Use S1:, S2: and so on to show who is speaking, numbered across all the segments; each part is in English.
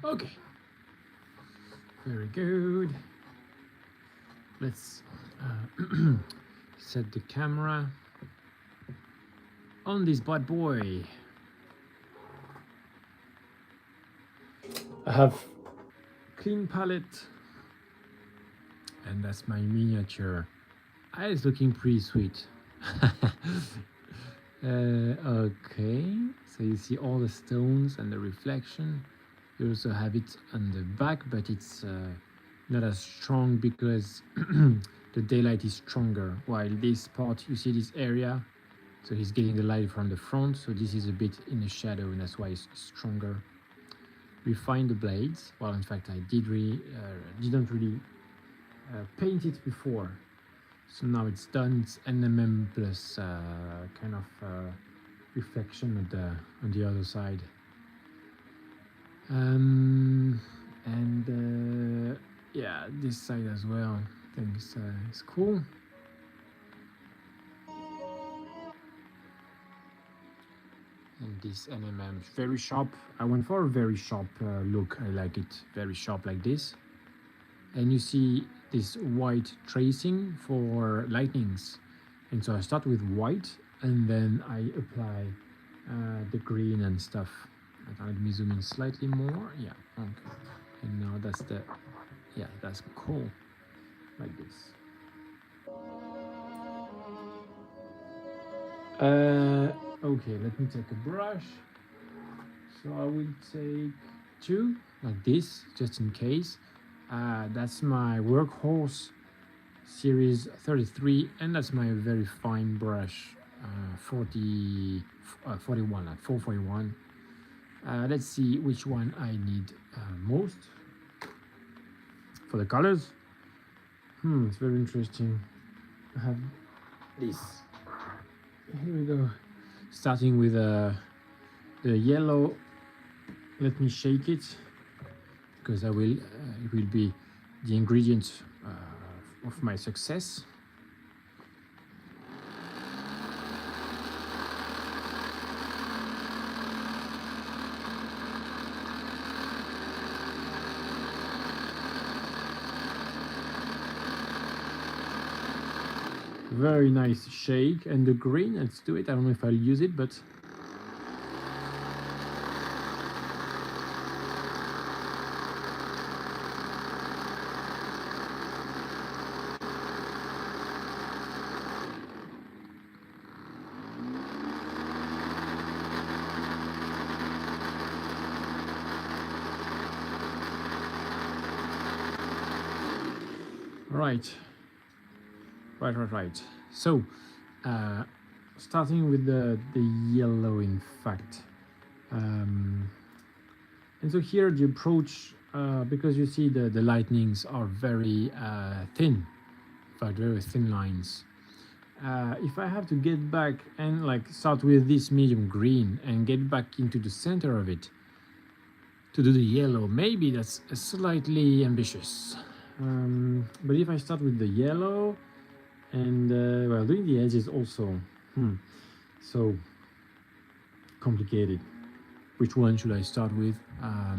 S1: Okay, very good. Let's set the camera on this bad boy. I have clean palette, and that's my miniature. It's looking pretty sweet. Okay, so you see all the stones and the reflection. You also have it on the back, but it's not as strong because the daylight is stronger, while this part, you see this area, so he's getting the light from the front, so this is a bit in the shadow, and that's why it's stronger. Refine the blades. Well, in fact, I didn't really paint it before, so now it's done. It's NMM plus kind of reflection on the other side. Yeah, this side as well. I think it's cool. And this NMM, very sharp. I went for a very sharp look. I like it very sharp like this. And you see this white tracing for lightnings. And so I start with white, and then I apply the green and stuff. Let me zoom in slightly more. Yeah, okay. And now that's that's cool, like this. Okay, let me take a brush. So I will take 2, like this, just in case. That's my Workhorse Series 33, and that's my very fine brush, 41, like 441. Let's see which one I need most for the colors. It's very interesting. I have this. Here we go. Starting with the yellow. Let me shake it, because it will be the ingredient of my success. Very nice shake. And the green, let's do it. I don't know if I'll use it, but right. So, starting with the yellow, in fact. And so here the approach, because you see the lightnings are very thin, in fact, very thin lines. If I have to get back and like start with this medium green and get back into the center of it to do the yellow, maybe that's slightly ambitious. But if I start with the yellow, and well, doing the edges also so complicated. Which one should I start with? I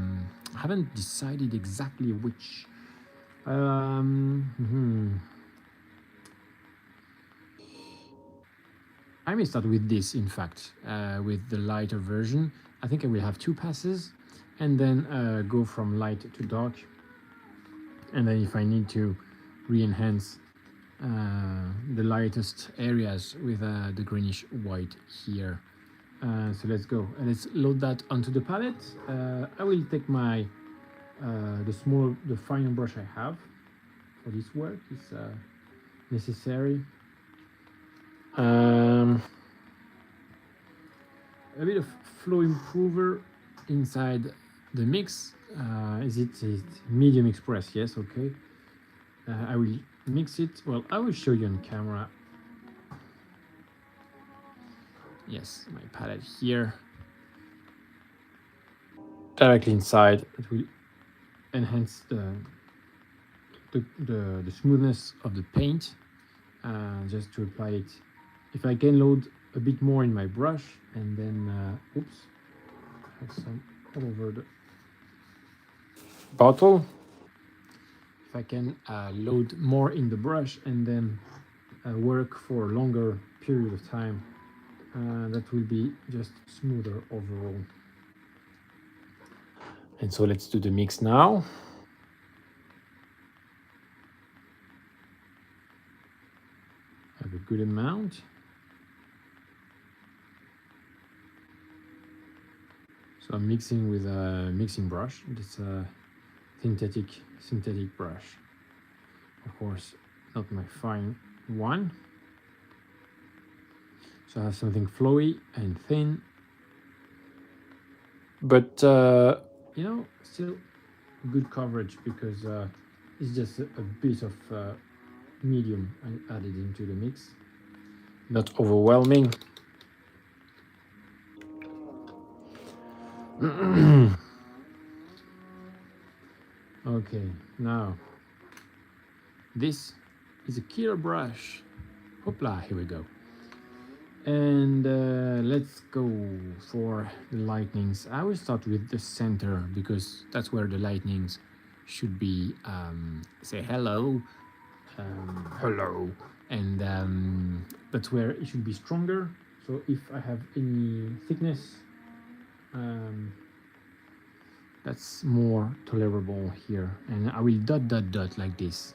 S1: haven't decided exactly which. I may start with this, in fact, with the lighter version. I think I will have 2 passes, and then go from light to dark, and then if I need to re-enhance the lightest areas with the greenish white here. So let's go and let's load that onto the palette. I will take my the finer brush I have for this work is necessary. A bit of flow improver inside the mix. Is it medium express? Yes, okay. I will mix it. Well, I will show you on camera. Yes, my palette here. Directly inside, it will enhance the smoothness of the paint. Just to apply it. If I can load a bit more in my brush, and then oops, I have some all over the bottle. If I can load more in the brush and then work for a longer period of time, that will be just smoother overall. And so let's do the mix now. Have a good amount. So I'm mixing with a mixing brush. It's a synthetic brush. Of course, not my fine one. So I have something flowy and thin, but you know, still good coverage because it's just a bit of medium I added into the mix. Not overwhelming. Okay, now this is a killer brush. Hoopla, here we go. And let's go for the lightnings. I will start with the center because that's where the lightnings should be. Say hello, hello, and that's where it should be stronger. So if I have any thickness, that's more tolerable here, and I will dot like this.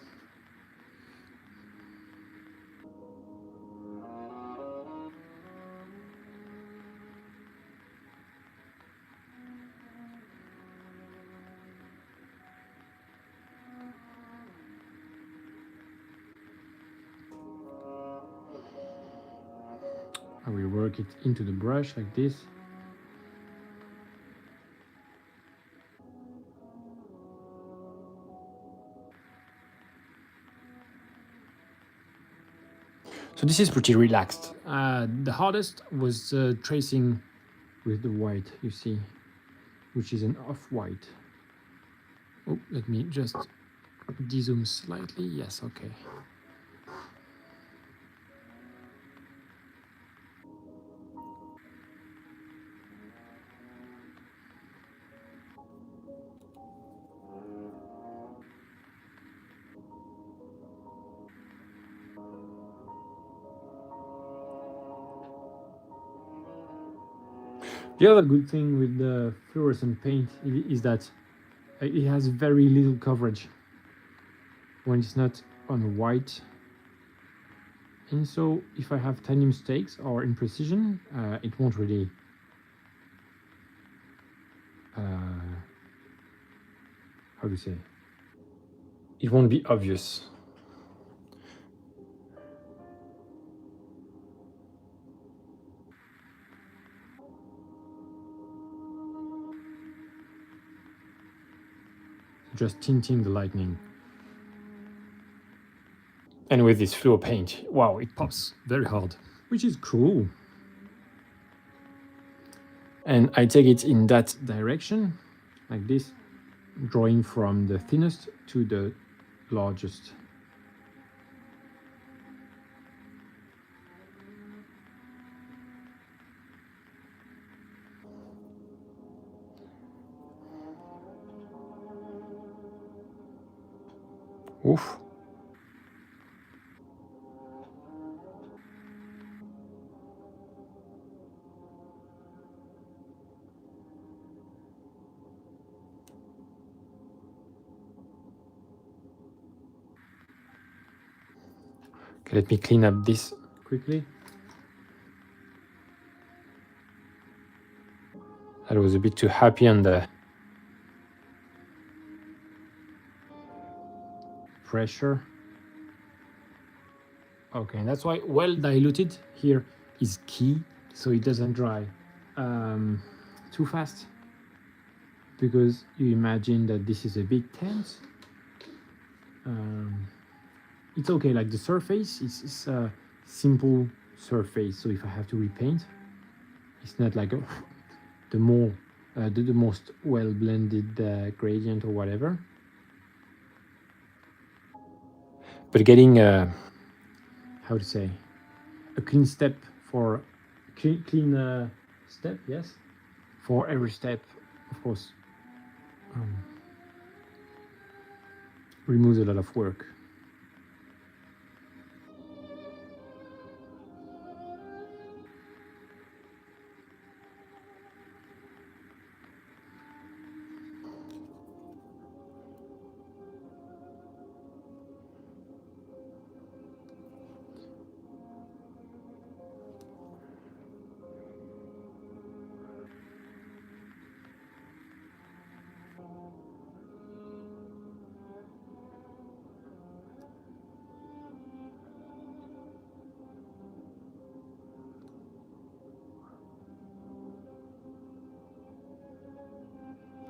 S1: I will work it into the brush like this. So this is pretty relaxed. The hardest was tracing with the white, you see, which is an off-white. Oh, let me just dezoom slightly. Yes, okay. The other good thing with the fluorescent paint is that it has very little coverage when it's not on white. And so if I have tiny mistakes or imprecision, it won't really how to say? It won't be obvious. Just tinting the lightning. And with this fluo paint, wow, it pops very hard, which is cool. And I take it in that direction, like this, drawing from the thinnest to the largest. Oof. Okay, let me clean up this quickly. I was a bit too happy on the pressure. Okay, and that's why well diluted here is key, so it doesn't dry too fast. Because you imagine that this is a big tent. It's okay, like the surface is a simple surface, so if I have to repaint, it's not like the most well blended gradient or whatever. But getting how to say, a clean step for clean step, yes, for every step, of course. removes a lot of work.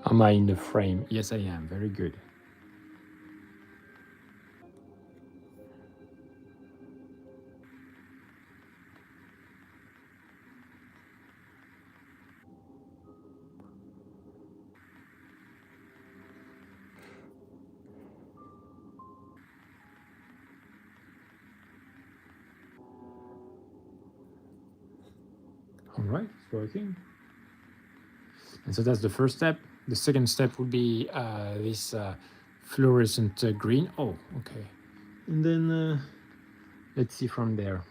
S1: Am I in the frame? Yes, I am. Very good. All right, it's working. And so that's the first step. The second step would be this fluorescent green. Oh, okay. And then let's see from there.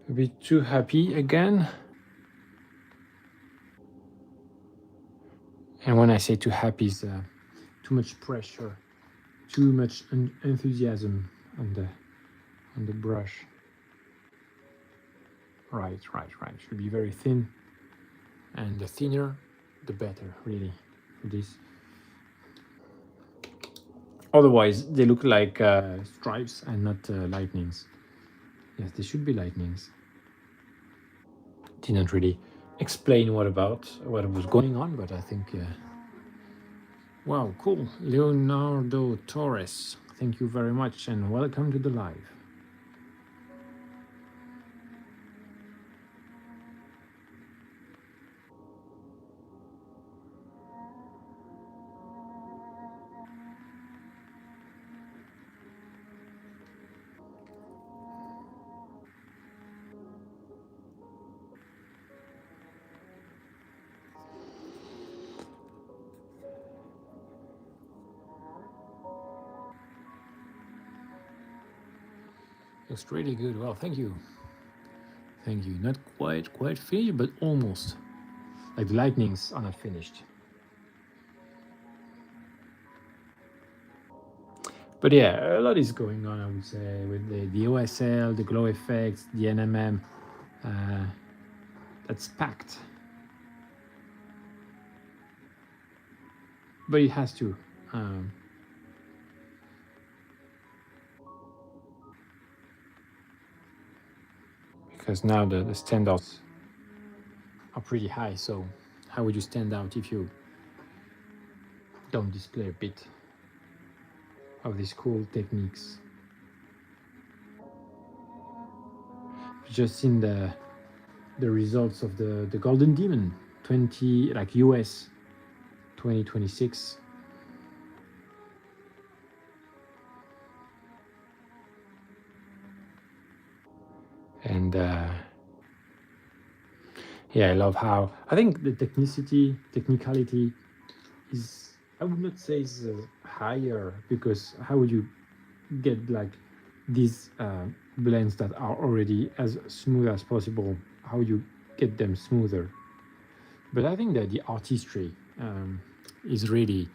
S1: A bit too happy again. And when I say too happy, is too much pressure, too much enthusiasm on the brush. Right. Should be very thin, and the thinner, the better, really, for this. Otherwise, they look like stripes and not lightnings. Yes, they should be lightnings. Didn't really explain what was going on, but I think. Wow, cool. Leonardo Torres, thank you very much and welcome to the live. Looks really good. Well, thank you. Thank you. Not quite finished, but almost. Like the lightnings are not finished. But yeah, a lot is going on, I would say, with the OSL, the glow effects, the NMM. That's packed. But it has to. Because now the standards are pretty high, so how would you stand out if you don't display a bit of these cool techniques? Just seen the results of the Golden Demon 20, like US 2026. And yeah, I love how, I think the technicality is, I would not say is higher, because how would you get like these blends that are already as smooth as possible? How would you get them smoother? But I think that the artistry is really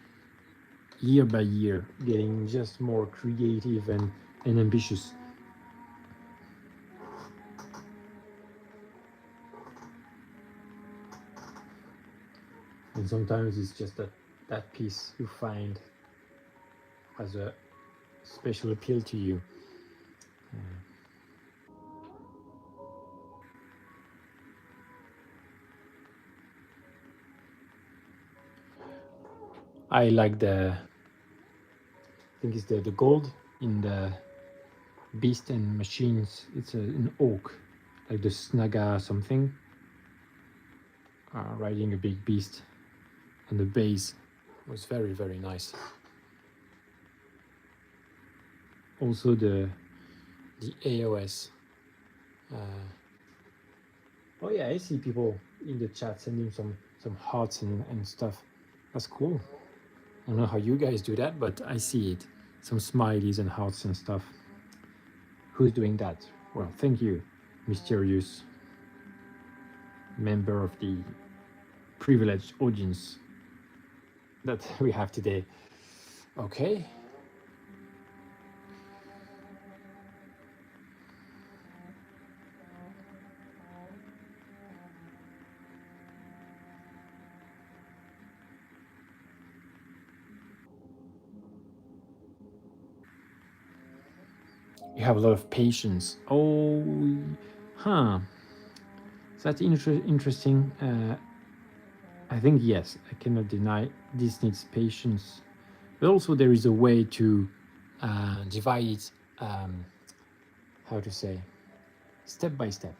S1: year by year getting just more creative and ambitious. And sometimes it's just that piece you find has a special appeal to you. I like I think it's the gold in the beast and machines. It's an oak, like the Snaga something, riding a big beast on the base. It was very, very nice. Also the AOS. Oh yeah, I see people in the chat sending some hearts and stuff. That's cool. I don't know how you guys do that, but I see it. Some smileys and hearts and stuff. Who's doing that? Well, thank you, mysterious member of the privileged audience that we have today. Okay. You have a lot of patience. Oh, huh. So that's interesting. I think yes, I cannot deny this needs patience, but also there is a way to divide it. How to say, step by step.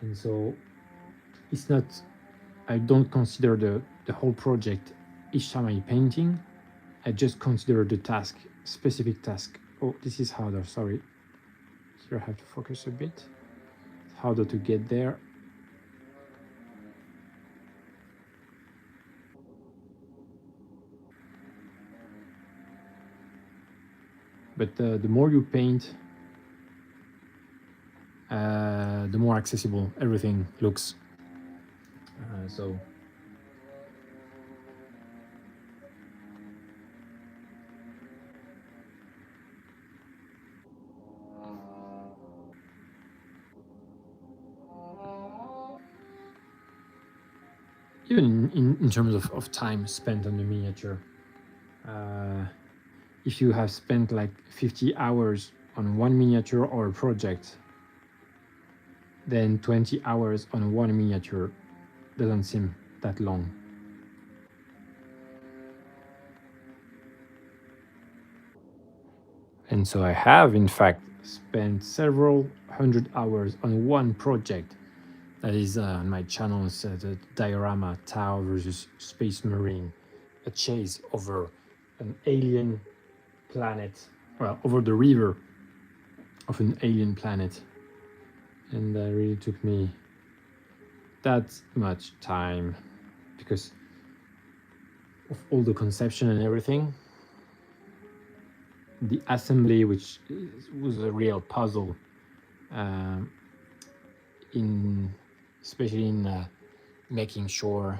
S1: And so it's not. I don't consider the whole project each time I'm painting. I just consider the task, specific task. Oh, this is harder. Sorry. Here I have to focus a bit. It's harder to get there. But the more you paint, the more accessible everything looks. So even in terms of time spent on the miniature, if you have spent like 50 hours on one miniature or a project, then 20 hours on one miniature doesn't seem that long. And so I have, in fact, spent several hundred hours on one project that is on my channel. It's the diorama Tau versus Space Marine, a chase over an alien planet, well, over the river of an alien planet. And that really took me that much time because of all the conception and everything. The assembly, which was a real puzzle, especially in making sure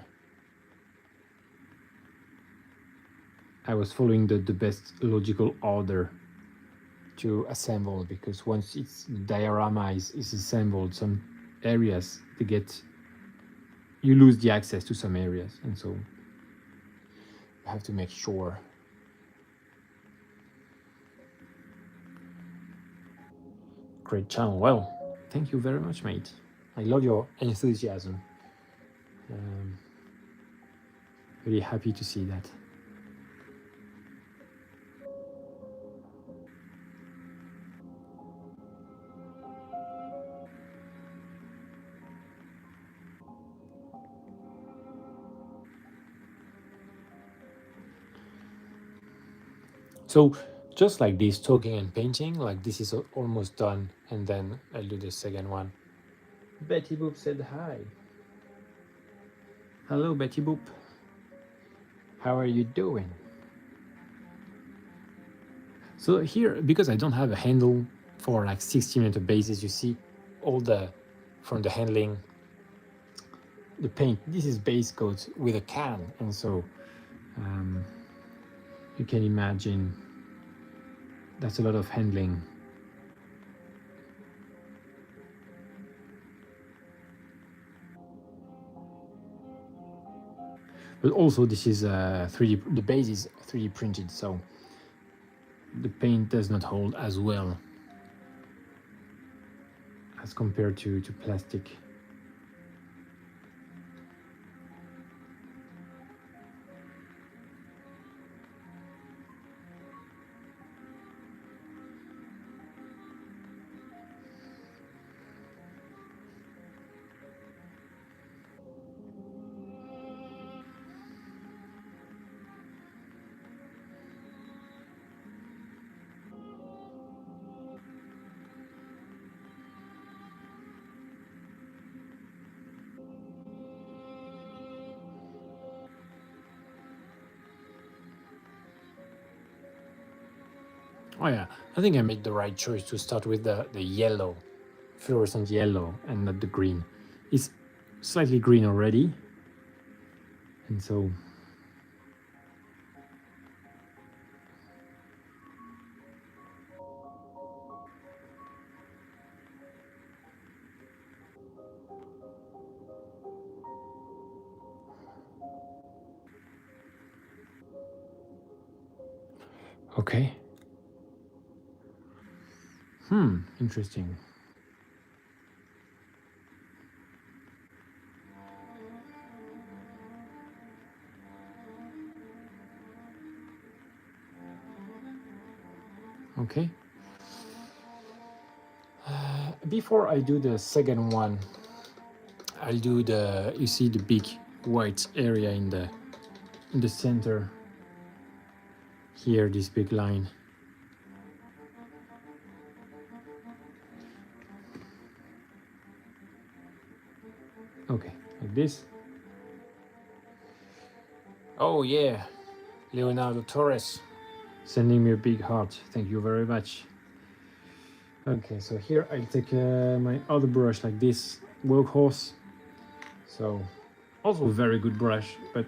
S1: I was following the best logical order to assemble, because once it's the diorama is assembled, some areas you lose the access to some areas, and so you have to make sure. Great channel. Well, thank you very much, mate. I love your enthusiasm. Really happy to see that. So just like this, talking and painting, like this is almost done, and then I'll do the second one. Betty Boop said hi. Hello, Betty Boop. How are you doing? So here, because I don't have a handle for like 60mm bases, you see all from the handling, the paint, this is base coat with a can, and so you can imagine that's a lot of handling. But also this is 3D, the base is 3D printed, so the paint does not hold as well as compared to plastic. Oh yeah, I think I made the right choice to start with the yellow, fluorescent yellow, and not the green. It's slightly green already, and so okay. Interesting. Okay. Before I do the second one, I'll do the, you see the big white area in the center here, this big line. Okay, like this. Oh yeah, Leonardo Torres sending me a big heart. Thank you very much. Okay, so here I'll take my other brush like this, workhorse. So also a very good brush, but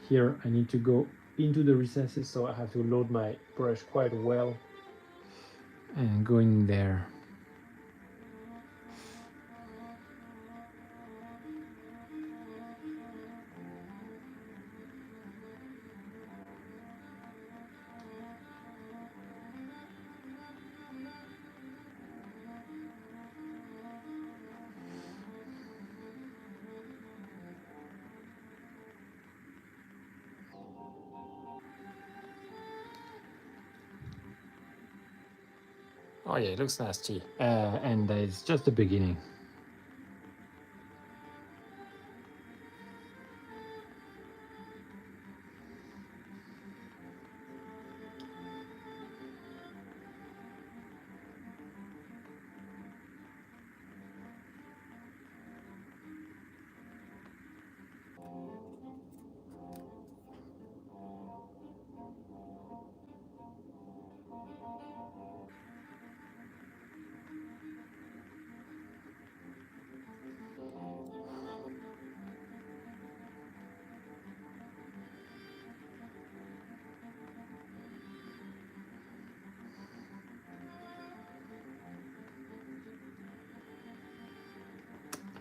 S1: here I need to go into the recesses, so I have to load my brush quite well and go in there. Oh yeah, it looks nasty. And it's just the beginning.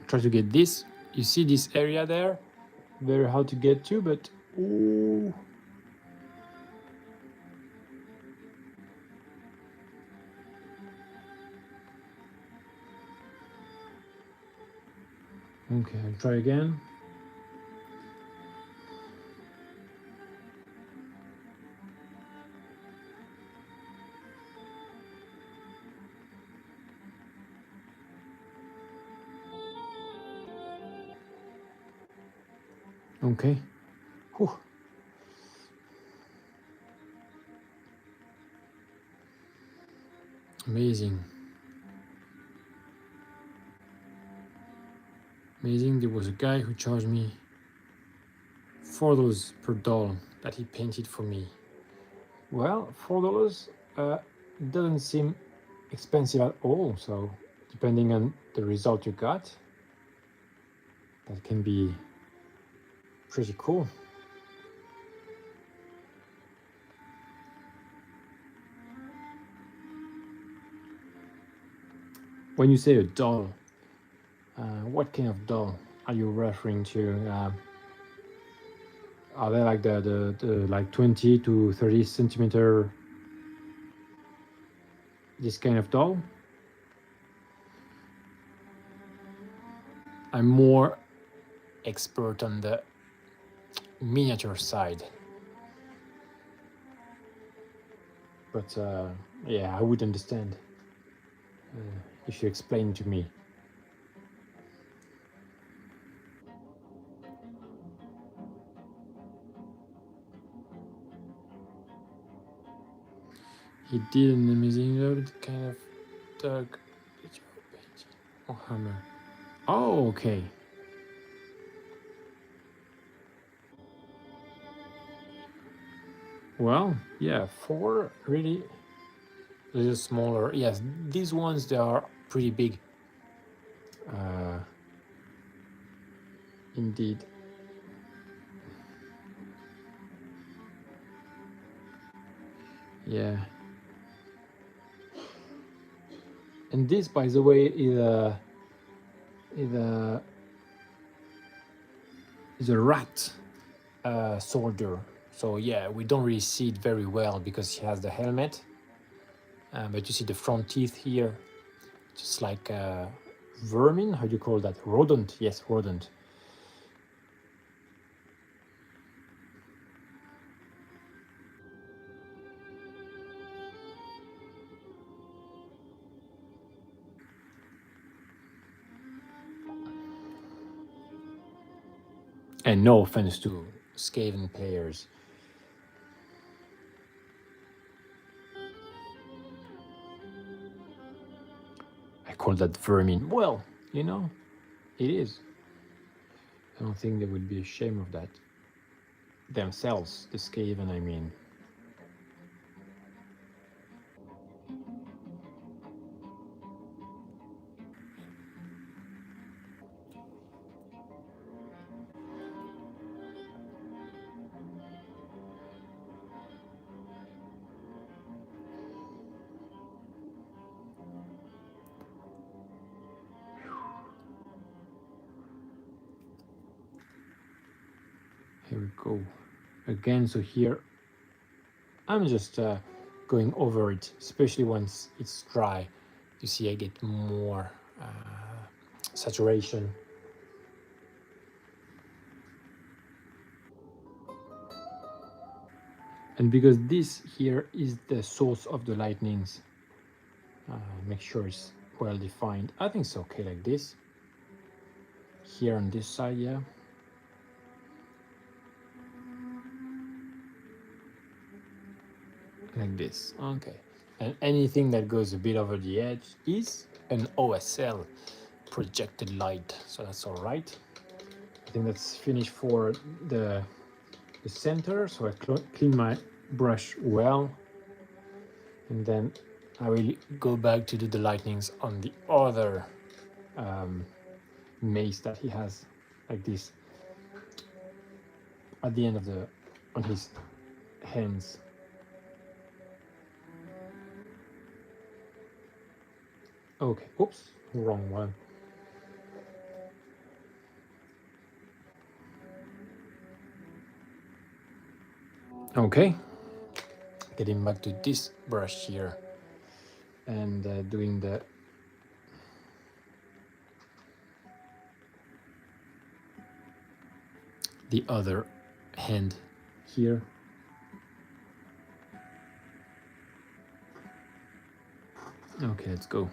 S1: Try to get this. You see this area there? Very hard to get to, but ooh. Okay, I'll try again. Okay. Whew. Amazing. Amazing. There was a guy who charged me $4 per doll that he painted for me. Well, $4 doesn't seem expensive at all. So depending on the result you got, that can be pretty cool. When you say a doll, what kind of doll are you referring to? Are they like the like 20 to 30 centimeter, this kind of doll? I'm more expert on the miniature side, but yeah, I would understand if you explain to me. He did an amazing job, kind of dog Warhammer. Oh, okay. Well, yeah, 4 really a little smaller. Yes, these ones, they are pretty big. Indeed. Yeah. And this, by the way, is a rat soldier. So yeah, we don't really see it very well because he has the helmet. But you see the front teeth here, just like vermin. How do you call that? Rodent. Yes, rodent. And no offense to Skaven players. I call that vermin. Well, you know, it is. I don't think they would be ashamed of that. Themselves, the Skaven, I mean. Here we go. Again, so here, I'm just going over it, especially once it's dry. You see I get more saturation. And because this here is the source of the lightnings, make sure it's well defined. I think it's okay like this. Here on this side, yeah. Like this, okay. And anything that goes a bit over the edge is an OSL projected light, so that's all right. I think that's finished for the center, so I clean my brush well, and then I will go back to do the lightnings on the other mace that he has, like this, at the end of on his hands. Okay, oops, wrong one. Okay, getting back to this brush here and doing the other hand here. Okay, let's go.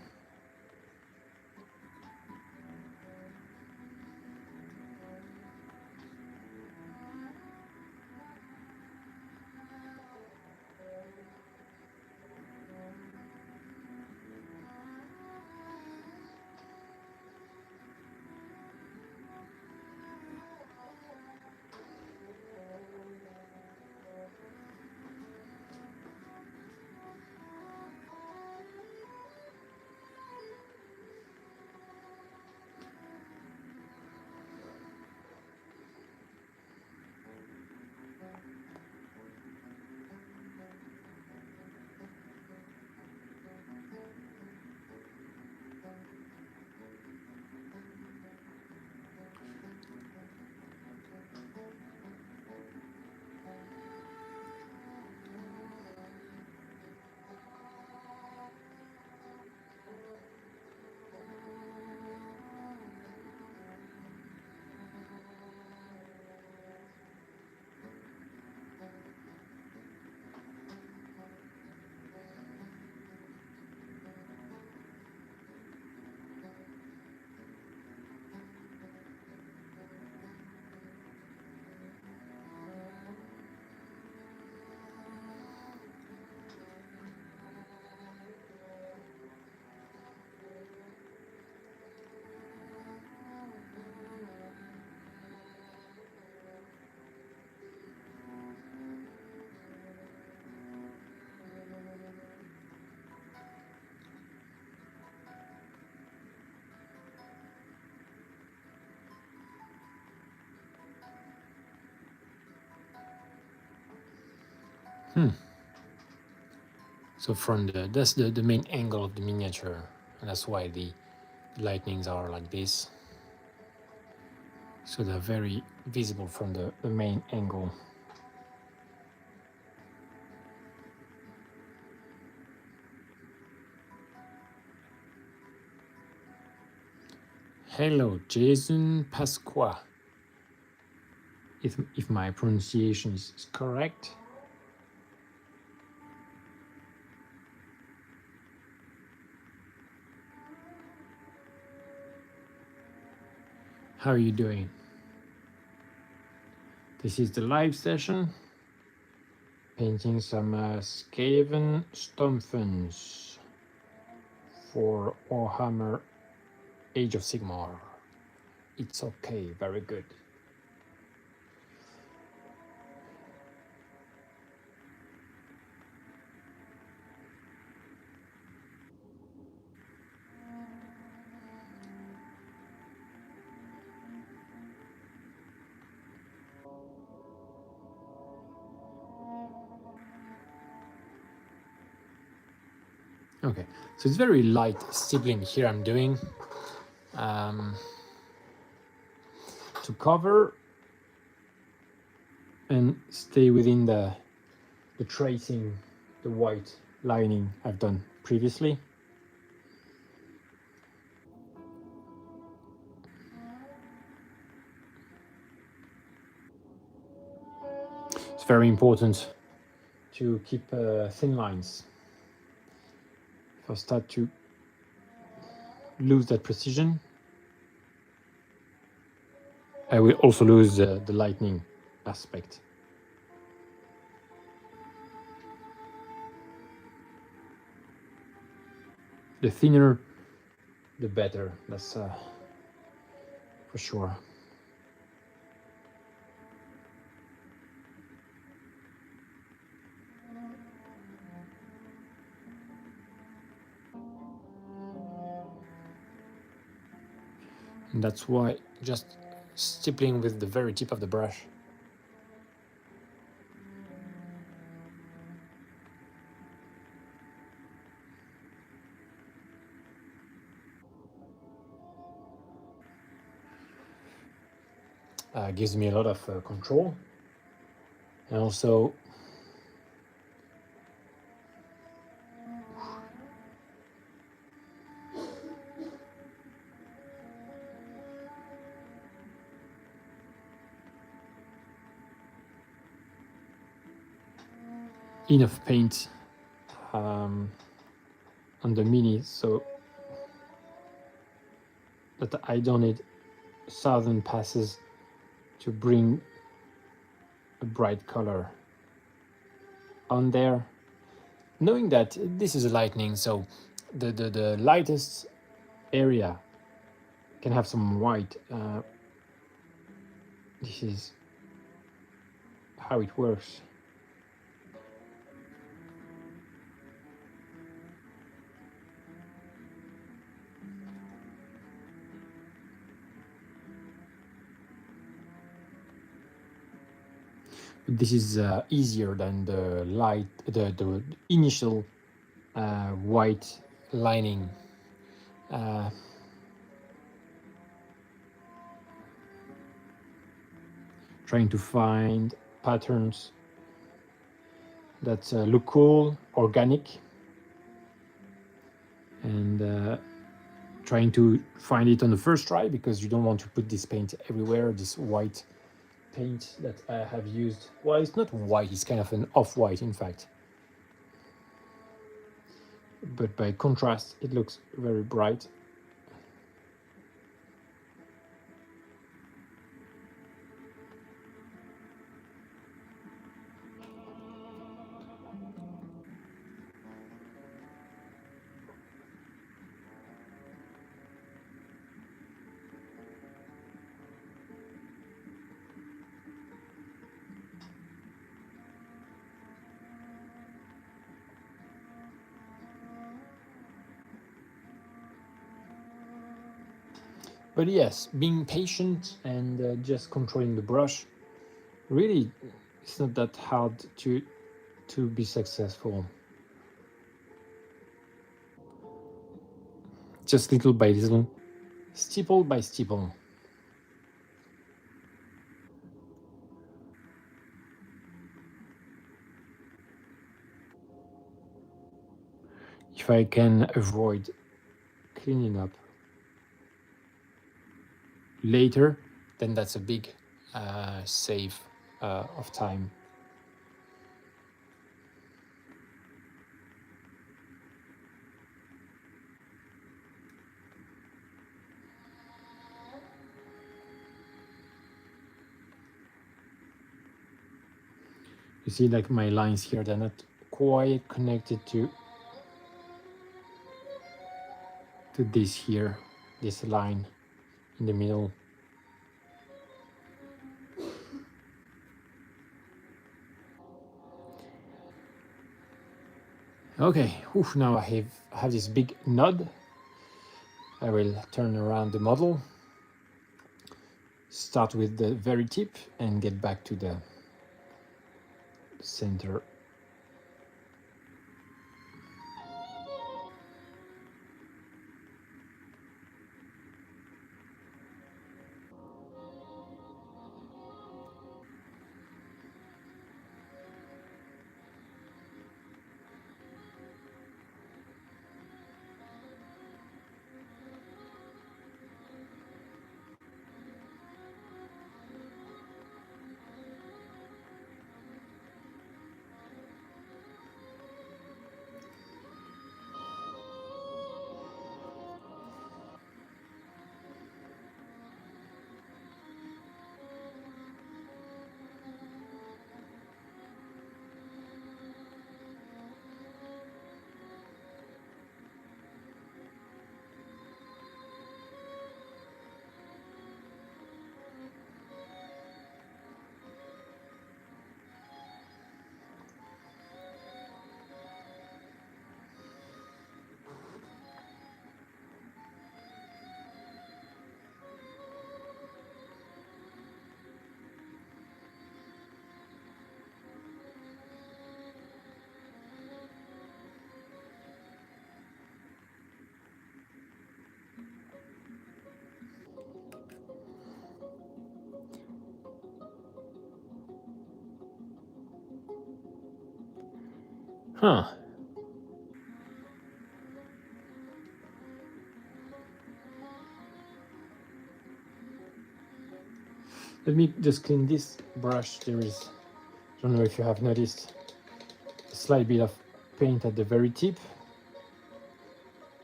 S1: So from that's the main angle of the miniature, and that's why the lightnings are like this. So they're very visible from the main angle. Hello, Jason Pasqua. If my pronunciation is correct. How are you doing? This is the live session. Painting some Skaven Stomphens for Warhammer Age of Sigmar. It's okay, very good. Okay, so it's very light stippling here I'm doing to cover and stay within the tracing, the white lining I've done previously. It's very important to keep thin lines. If I start to lose that precision, I will also lose the lightning aspect. The thinner, the better, that's for sure. And that's why just stippling with the very tip of the brush. Gives me a lot of control, and also enough paint on the mini so that I don't need 1,000 passes to bring a bright color on there, knowing that this is a lightning, so the lightest area can have some white. This is how it works. This is easier than the the initial white lining. Trying to find patterns that look cool, organic, and trying to find it on the first try, because you don't want to put this paint everywhere, this white paint that I have used. Well, it's not white, it's kind of an off-white in fact, but by contrast it looks very bright. But yes, being patient and just controlling the brush, really, it's not that hard to to be successful. Just little by little, steeple by steeple. If I can avoid cleaning up later, then that's a big save of time. You see, like my lines here, they're not quite connected to this here, this line in the middle. Okay, oof, now I have this big nod. I will turn around the model, start with the very tip and get back to the center. Huh. Let me just clean this brush. There is, I don't know if you have noticed, a slight bit of paint at the very tip.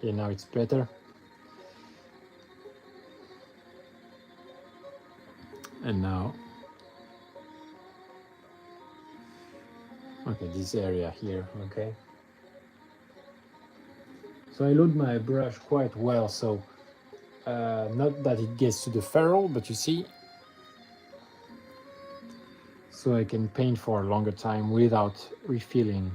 S1: Yeah, now it's better. And now, okay, this area here, okay. So I load my brush quite well, so not that it gets to the ferrule, but you see, so I can paint for a longer time without refilling.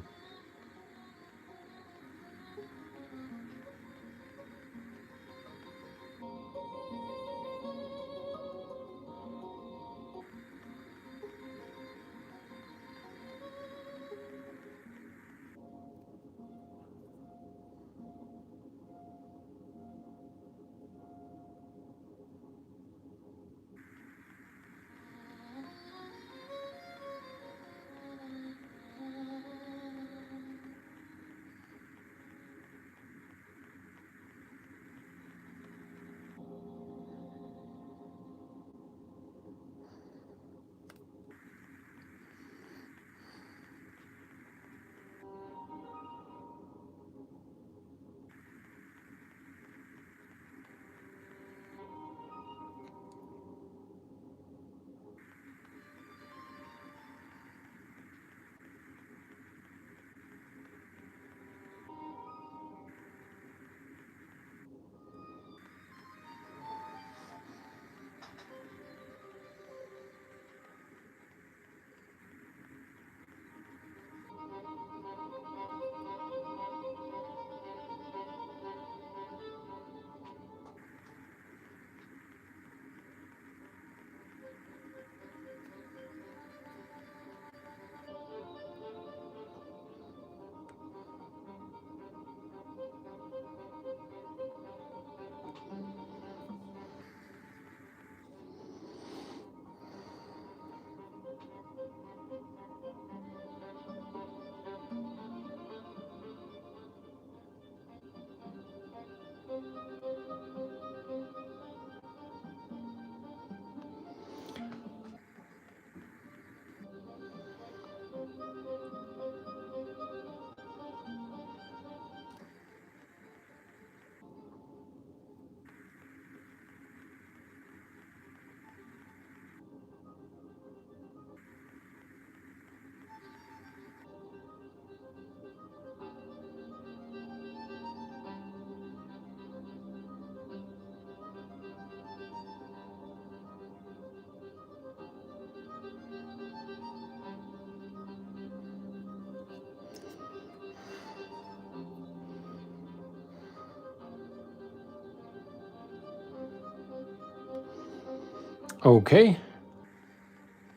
S1: Okay,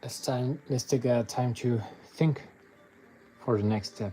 S1: let's take time to think for the next step.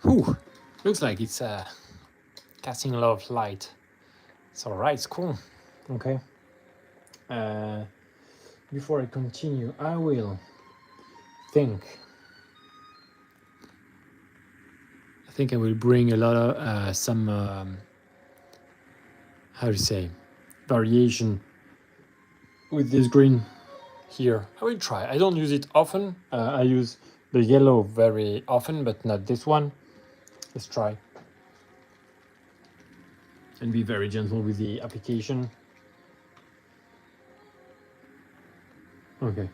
S1: Whew, looks like it's casting a lot of light. It's all right, it's cool. Okay. Before I continue, I will think. I think I will bring a lot of some how to say variation with this green here. I will try. I don't use it often. I use the yellow very often, but not this one. Let's try. And be very gentle with the application. Okay.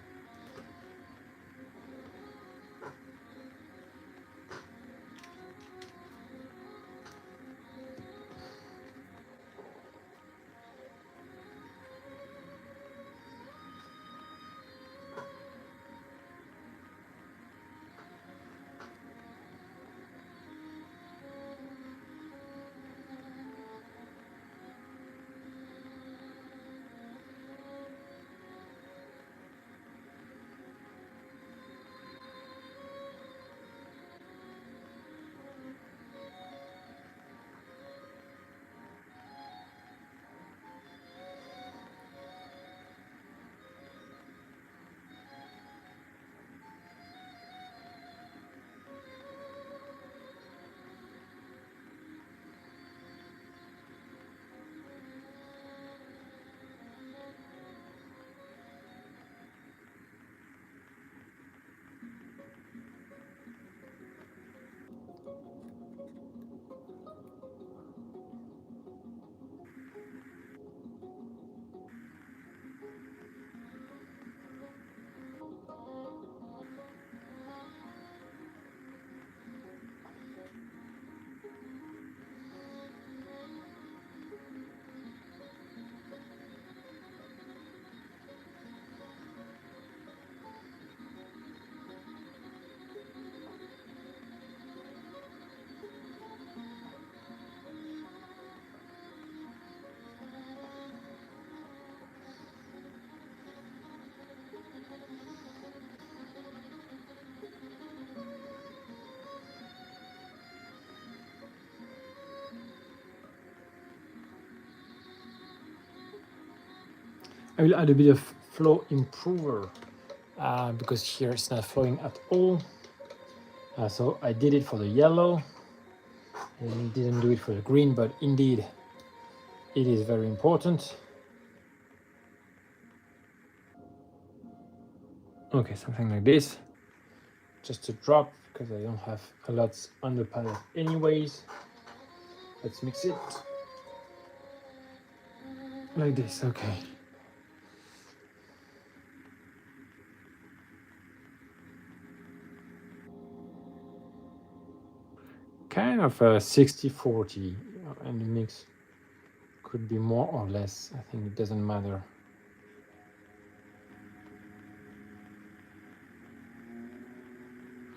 S1: I will add a bit of flow improver because here it's not flowing at all. So I did it for the yellow and didn't do it for the green, but indeed it is very important. Okay, something like this. Just a drop because I don't have a lot on the palette anyways. Let's mix it like this. Okay. Kind of a 60-40 in the mix. Could be more or less. I think it doesn't matter.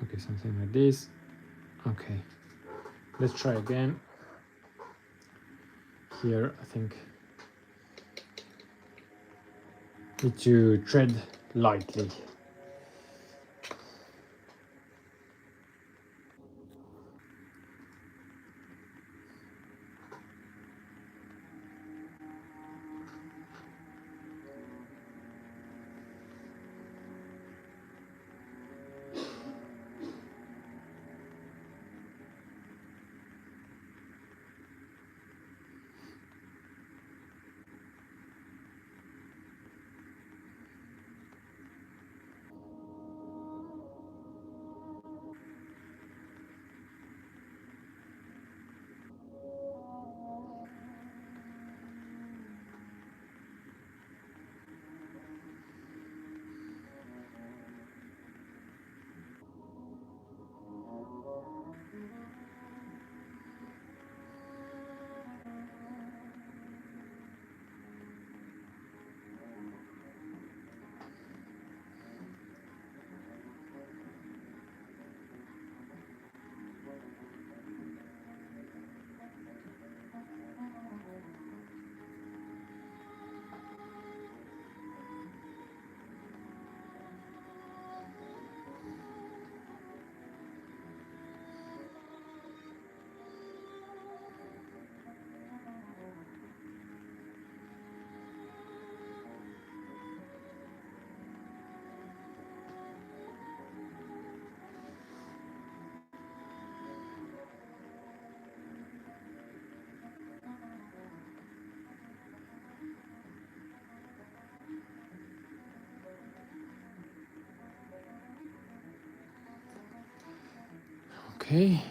S1: Okay, something like this. Okay, let's try again. Here, I think need to tread lightly. Okay.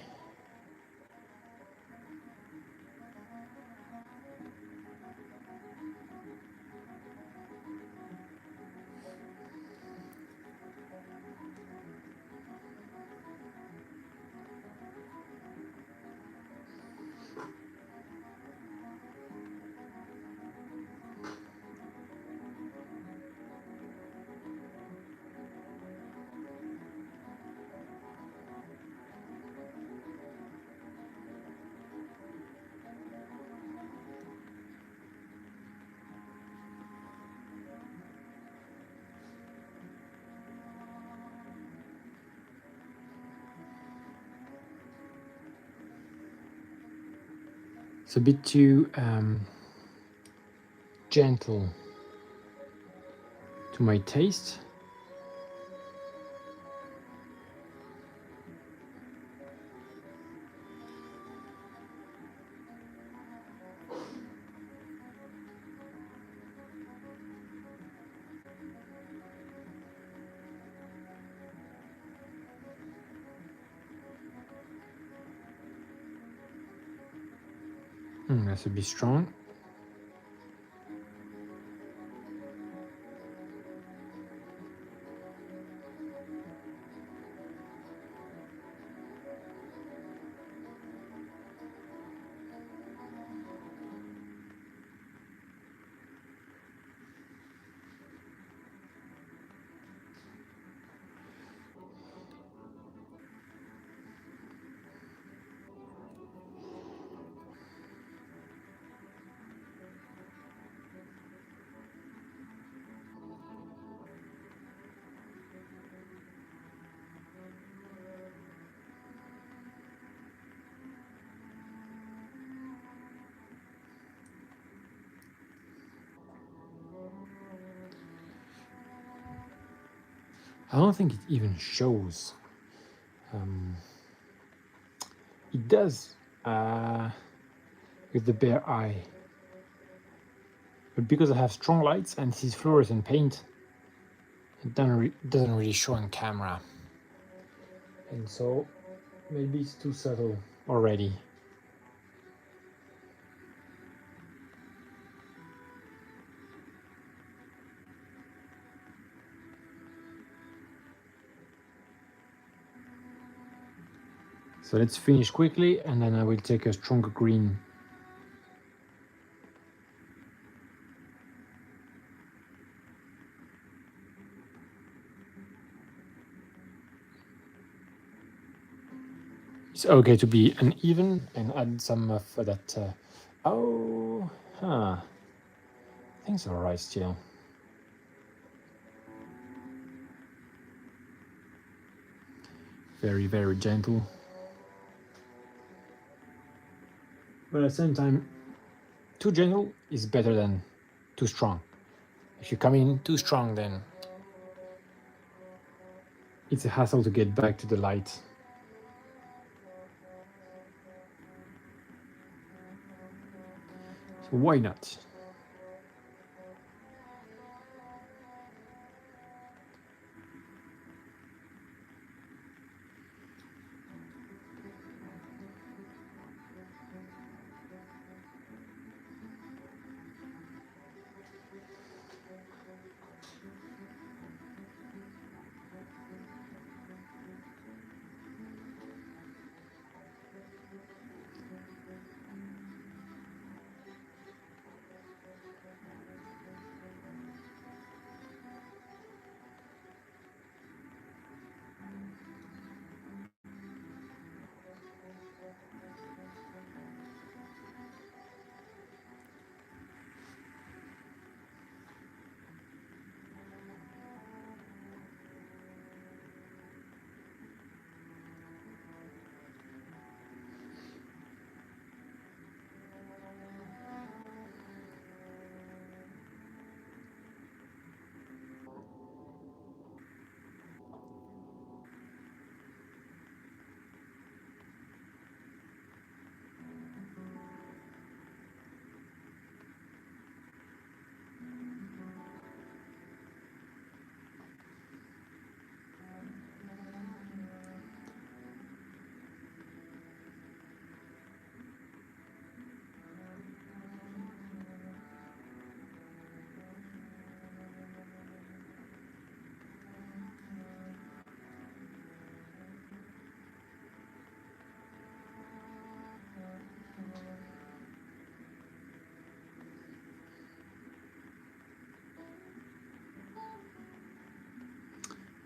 S1: It's a bit too gentle to my taste. That's a bit strong. I don't think it even shows. It does with the bare eye. But because I have strong lights and this is fluorescent paint, it doesn't really show on camera. And so maybe it's too subtle already. So let's finish quickly, and then I will take a stronger green. It's okay to be uneven and add some of that. Oh, huh. Things are right still. Very, very gentle. But at the same time, too gentle is better than too strong. If you come in too strong, then it's a hassle to get back to the light. So why not?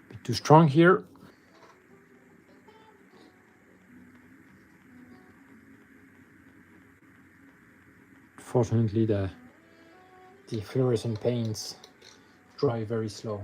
S1: Bit too strong here. Fortunately, the fluorescent paints dry very slow.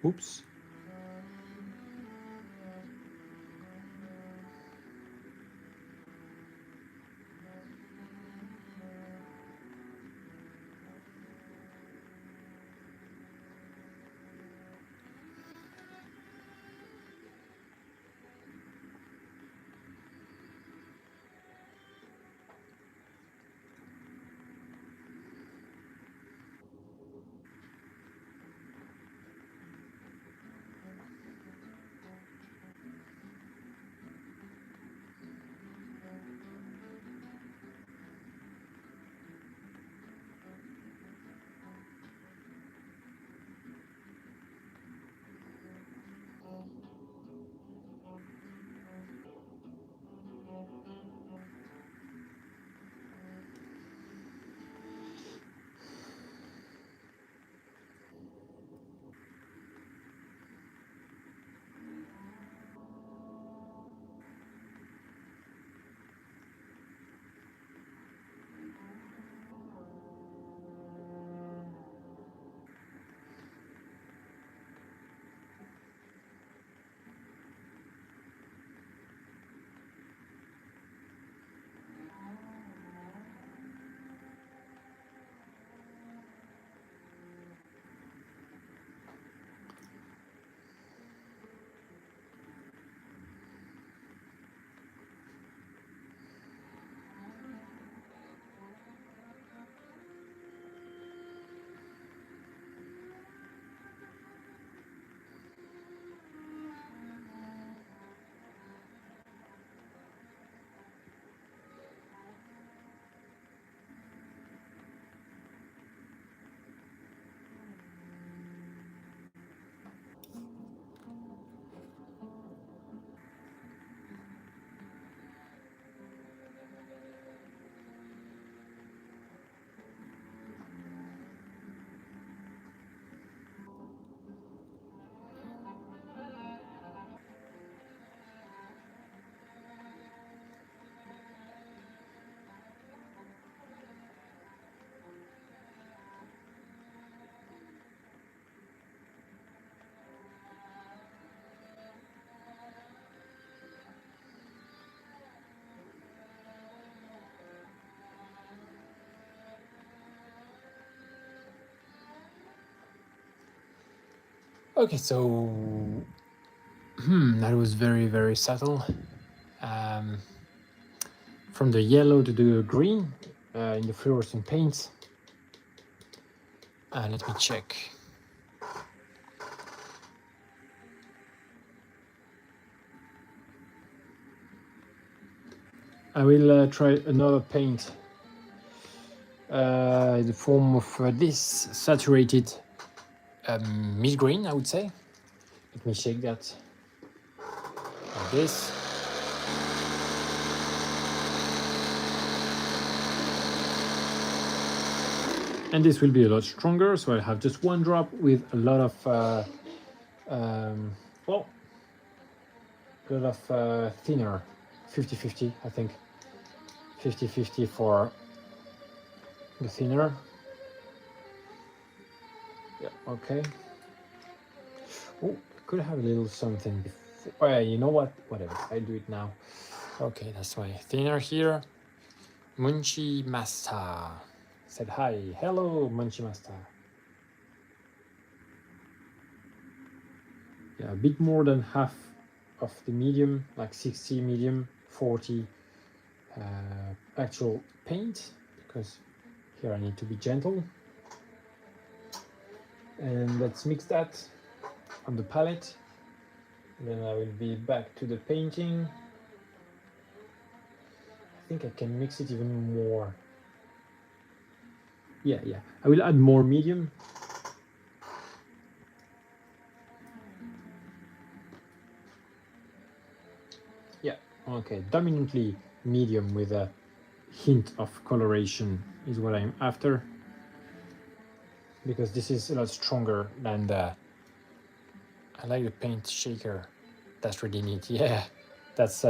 S1: Oops. Okay, so that was very, very subtle. From the yellow to the green in the fluorescent paints. Let me check. I will try another paint in the form of this saturated mid-green, I would say. Let me shake that like this. And this will be a lot stronger, so I have just one drop with a lot of well, a lot of thinner, 50-50, I think. 50-50 for the thinner. Yeah, okay. Oh, could have a little something before. Oh, yeah, you know what? Whatever, I'll do it now. Okay, that's my thinner here. Munchi Master said hi. Hello, Munchi Master. Yeah, a bit more than half of the medium, like 60 medium, 40 actual paint, because here I need to be gentle. And let's mix that on the palette. Then I will be back to the painting. I think I can mix it even more. Yeah, I will add more medium. Yeah, okay, dominantly medium with a hint of coloration is what I'm after, because this is a lot stronger than the. I like the paint shaker. That's really neat. Yeah, that's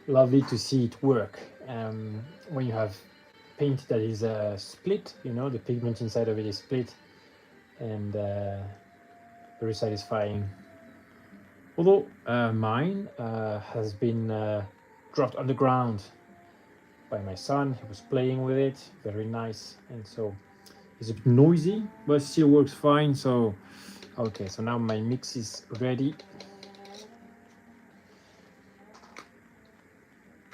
S1: lovely to see it work. When you have paint that is split, you know, the pigment inside of it is split, and very satisfying. Although mine has been dropped on the ground by my son. He was playing with it, very nice, and so it's a bit noisy, but still works fine. So okay, so now my mix is ready.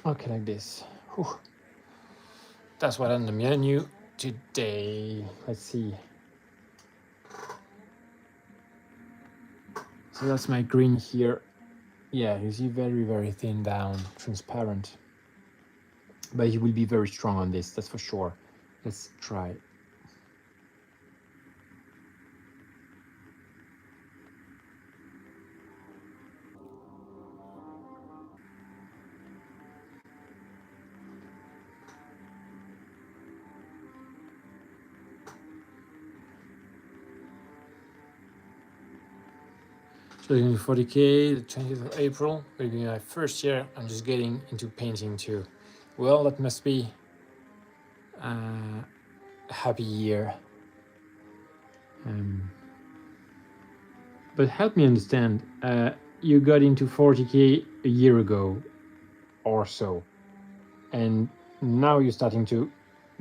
S1: Okay, like this. Whew. That's what on the menu today. Let's see. So that's my green here. Yeah, you see, very thin down, transparent. But he will be very strong on this, that's for sure. Let's try. So 40K, the 20th of April, will be my first year. I'm just getting into painting too. Well, that must be a happy year. But help me understand, you got into 40K a year ago or so, and now you're starting to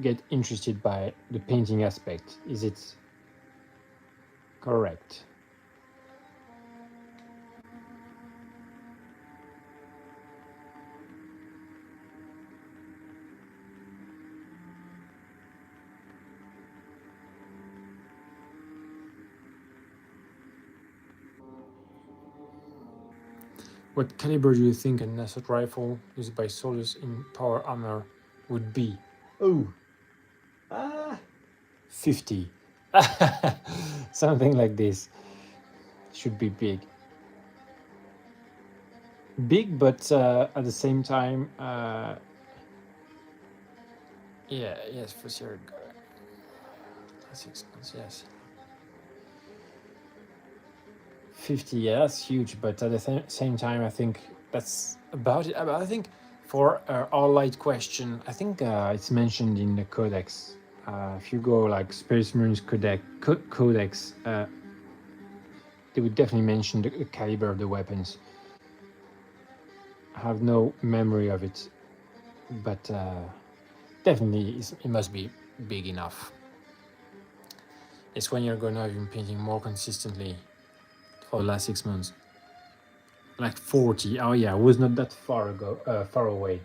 S1: get interested by the painting aspect. Is it correct? What caliber do you think an assault rifle used by soldiers in power armor would be? Oh, 50. Something like this. Should be big. Big, but at the same time, yeah, yes, for sure. That's 6 months, yes. 50, yeah, that's huge, but at the same time, I think that's about it. I think for our light question, I think it's mentioned in the codex. If you go like Space Marines codex, they would definitely mention the caliber of the weapons. I have no memory of it, but definitely it must be big enough. It's when you're going to have been painting more consistently for the last 6 months. Like 40. Oh yeah, I was not that far away.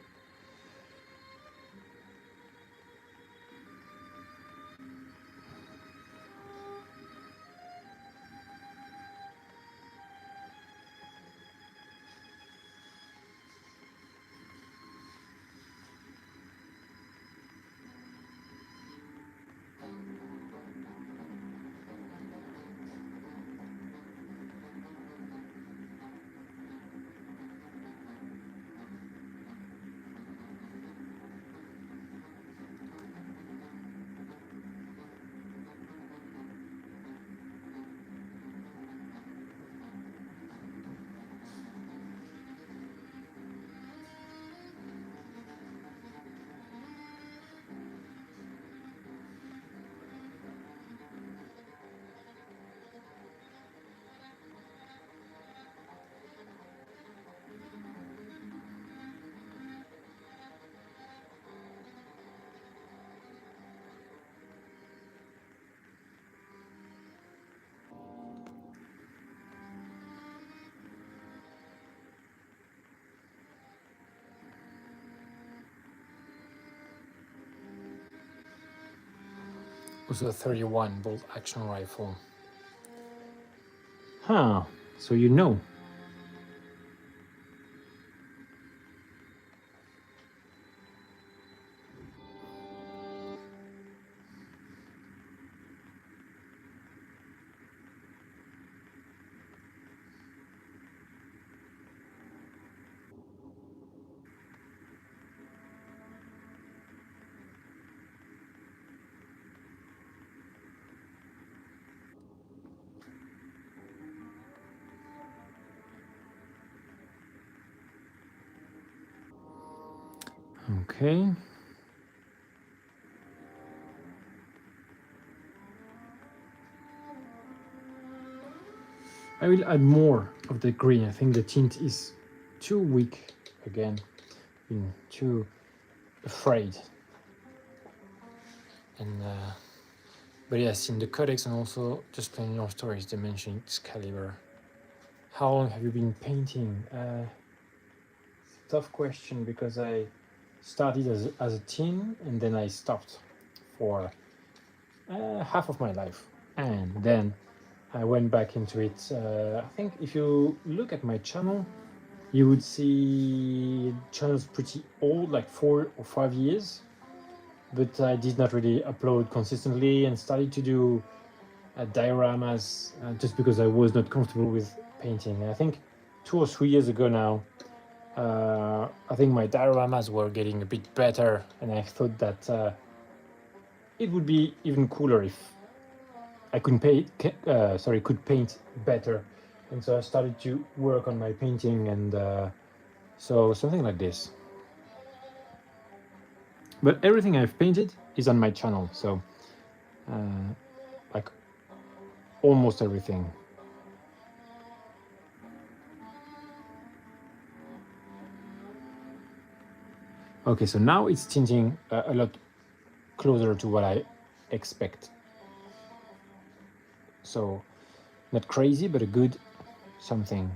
S1: Also a 31 bolt action rifle. Huh, so you know. Okay. I will add more of the green. I think the tint is too weak again. I'm too afraid. And but yes, in the codex and also just playing your stories, they mention Excalibur. How long have you been painting? Tough question because I started as a teen and then I stopped for half of my life, and then I went back into it. I think if you look at my channel, you would see channel's pretty old, like 4 or 5 years, but I did not really upload consistently and started to do dioramas just because I was not comfortable with painting. And I think 2 or 3 years ago now, I think my dioramas were getting a bit better, and I thought that it would be even cooler if I could paint better. And so I started to work on my painting, and so something like this. But everything I've painted is on my channel, so like almost everything. Okay, so now it's tinting a lot closer to what I expect. So not crazy, but a good something.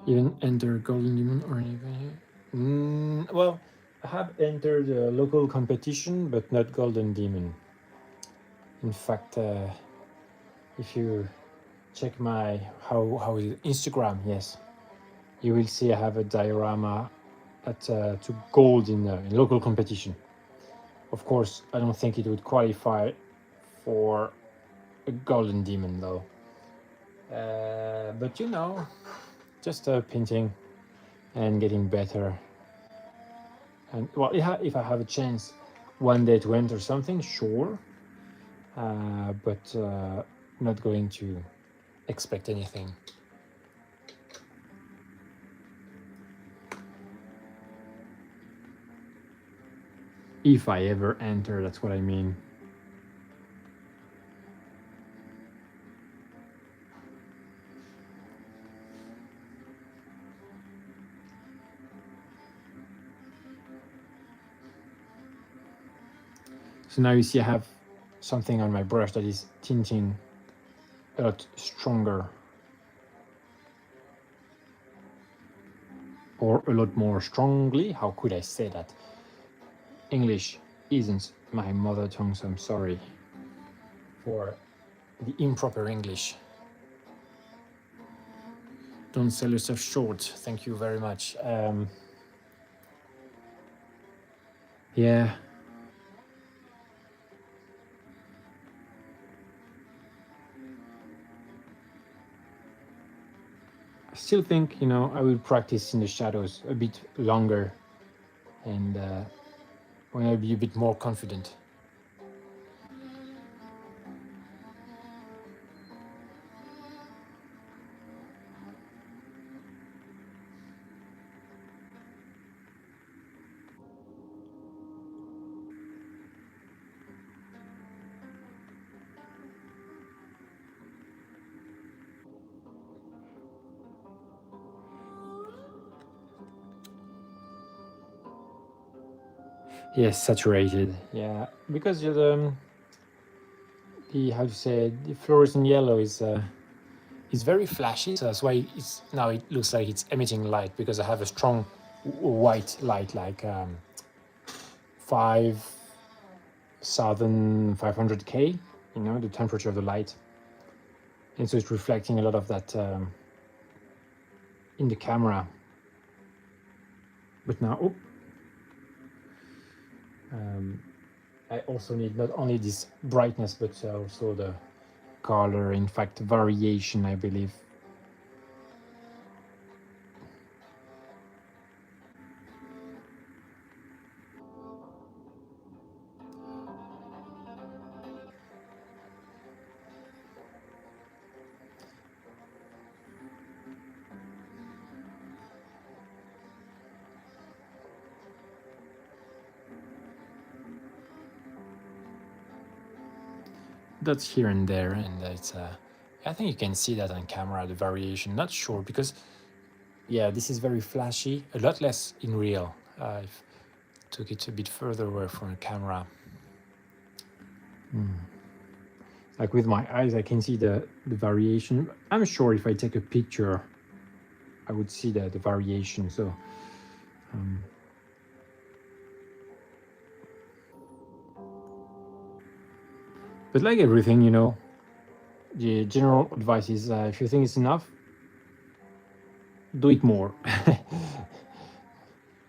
S1: Even enter Golden Demon or anything? Well, I have entered a local competition, but not Golden Demon. In fact, if you check my how is it? Instagram, yes, you will see I have a diorama at to gold in local competition. Of course, I don't think it would qualify for a Golden Demon though. But you know, just painting and getting better. And well, if I have a chance one day to enter something, sure, but not going to expect anything. If I ever enter, that's what I mean. So now you see I have something on my brush that is tinting a lot stronger, or a lot more strongly. How could I say that? English isn't my mother tongue, so I'm sorry for the improper English. Don't sell yourself short. Thank you very much. Yeah. I still think, you know, I will practice in the shadows a bit longer, and when I'll be a bit more confident. Yes, saturated. Yeah, because the how to say, the fluorescent yellow is very flashy, so that's why it's now it looks like it's emitting light, because I have a strong white light, like 5,500K, you know, the temperature of the light, and so it's reflecting a lot of that in the camera. But now, I also need not only this brightness, but also the color, in fact, variation, I believe. That's here and there, and it's I think you can see that on camera, the variation. Not sure, because yeah, this is very flashy, a lot less in real. I've took it a bit further away from the camera. Like with my eyes, I can see the variation. I'm sure if I take a picture, I would see the variation. So but like everything, you know, the general advice is if you think it's enough, do it more.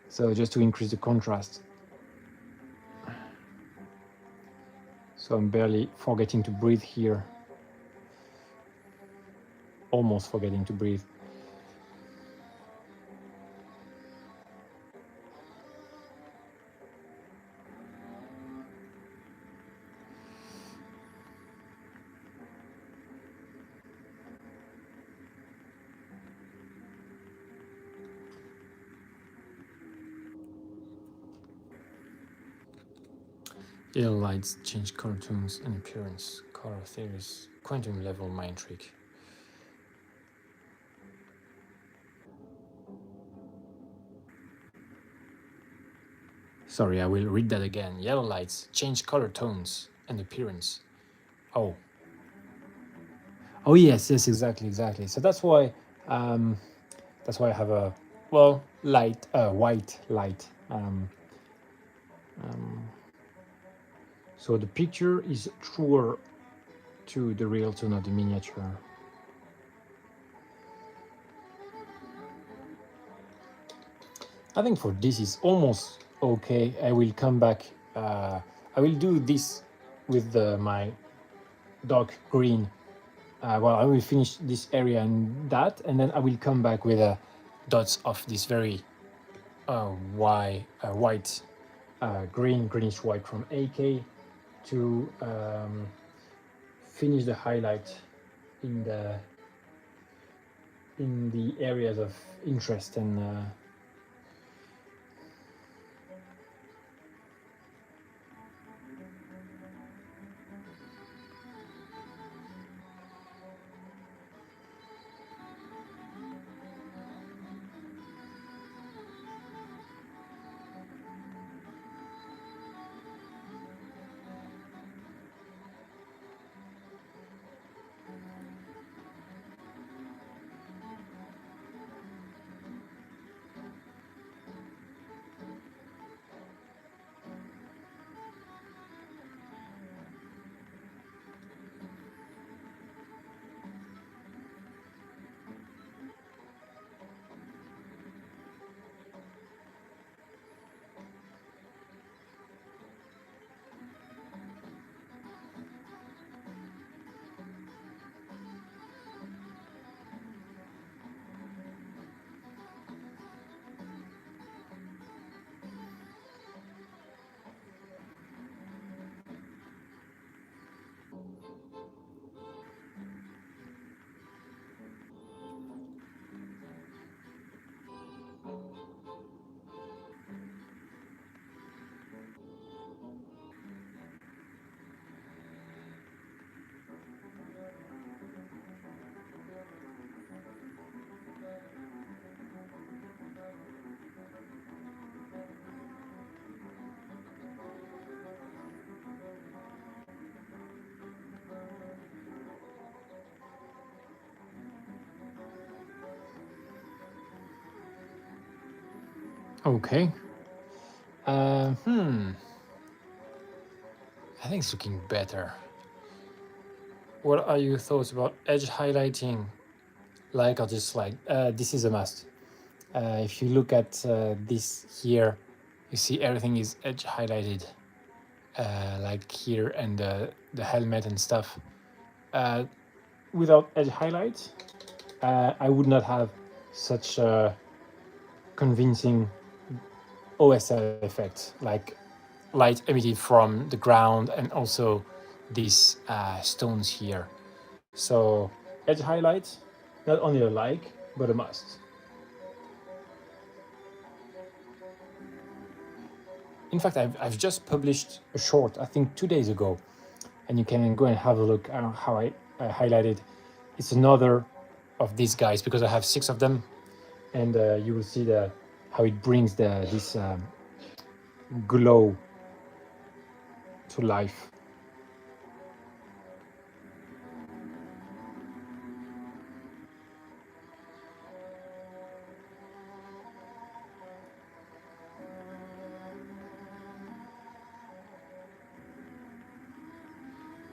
S1: So just to increase the contrast. So I'm barely forgetting to breathe here. Almost forgetting to breathe. Yellow lights change color tones and appearance. Color theories, quantum level mind trick. Sorry, I will read that again. Yellow lights change color tones and appearance. Oh. Oh yes, yes, exactly. So that's why I have a, well, white light. So the picture is truer to the real tone of the miniature. I think for this is almost okay. I will come back. I will do this with my dark green. Well, I will finish this area and that, and then I will come back with dots of this very white, greenish white from AK to finish the highlight in the areas of interest and Okay. I think it's looking better. What are your thoughts about edge highlighting? Like or dislike? This is a must. If you look at this here, you see everything is edge highlighted, like here and the helmet and stuff. Without edge highlights, I would not have such a convincing OSL effect, like light emitted from the ground and also these stones here. So edge highlights, not only a like, but a must. In fact, I've just published a short, I think 2 days ago, and you can go and have a look at how I highlighted. It's another of these guys because I have 6 of them, and you will see how it brings this glow to life.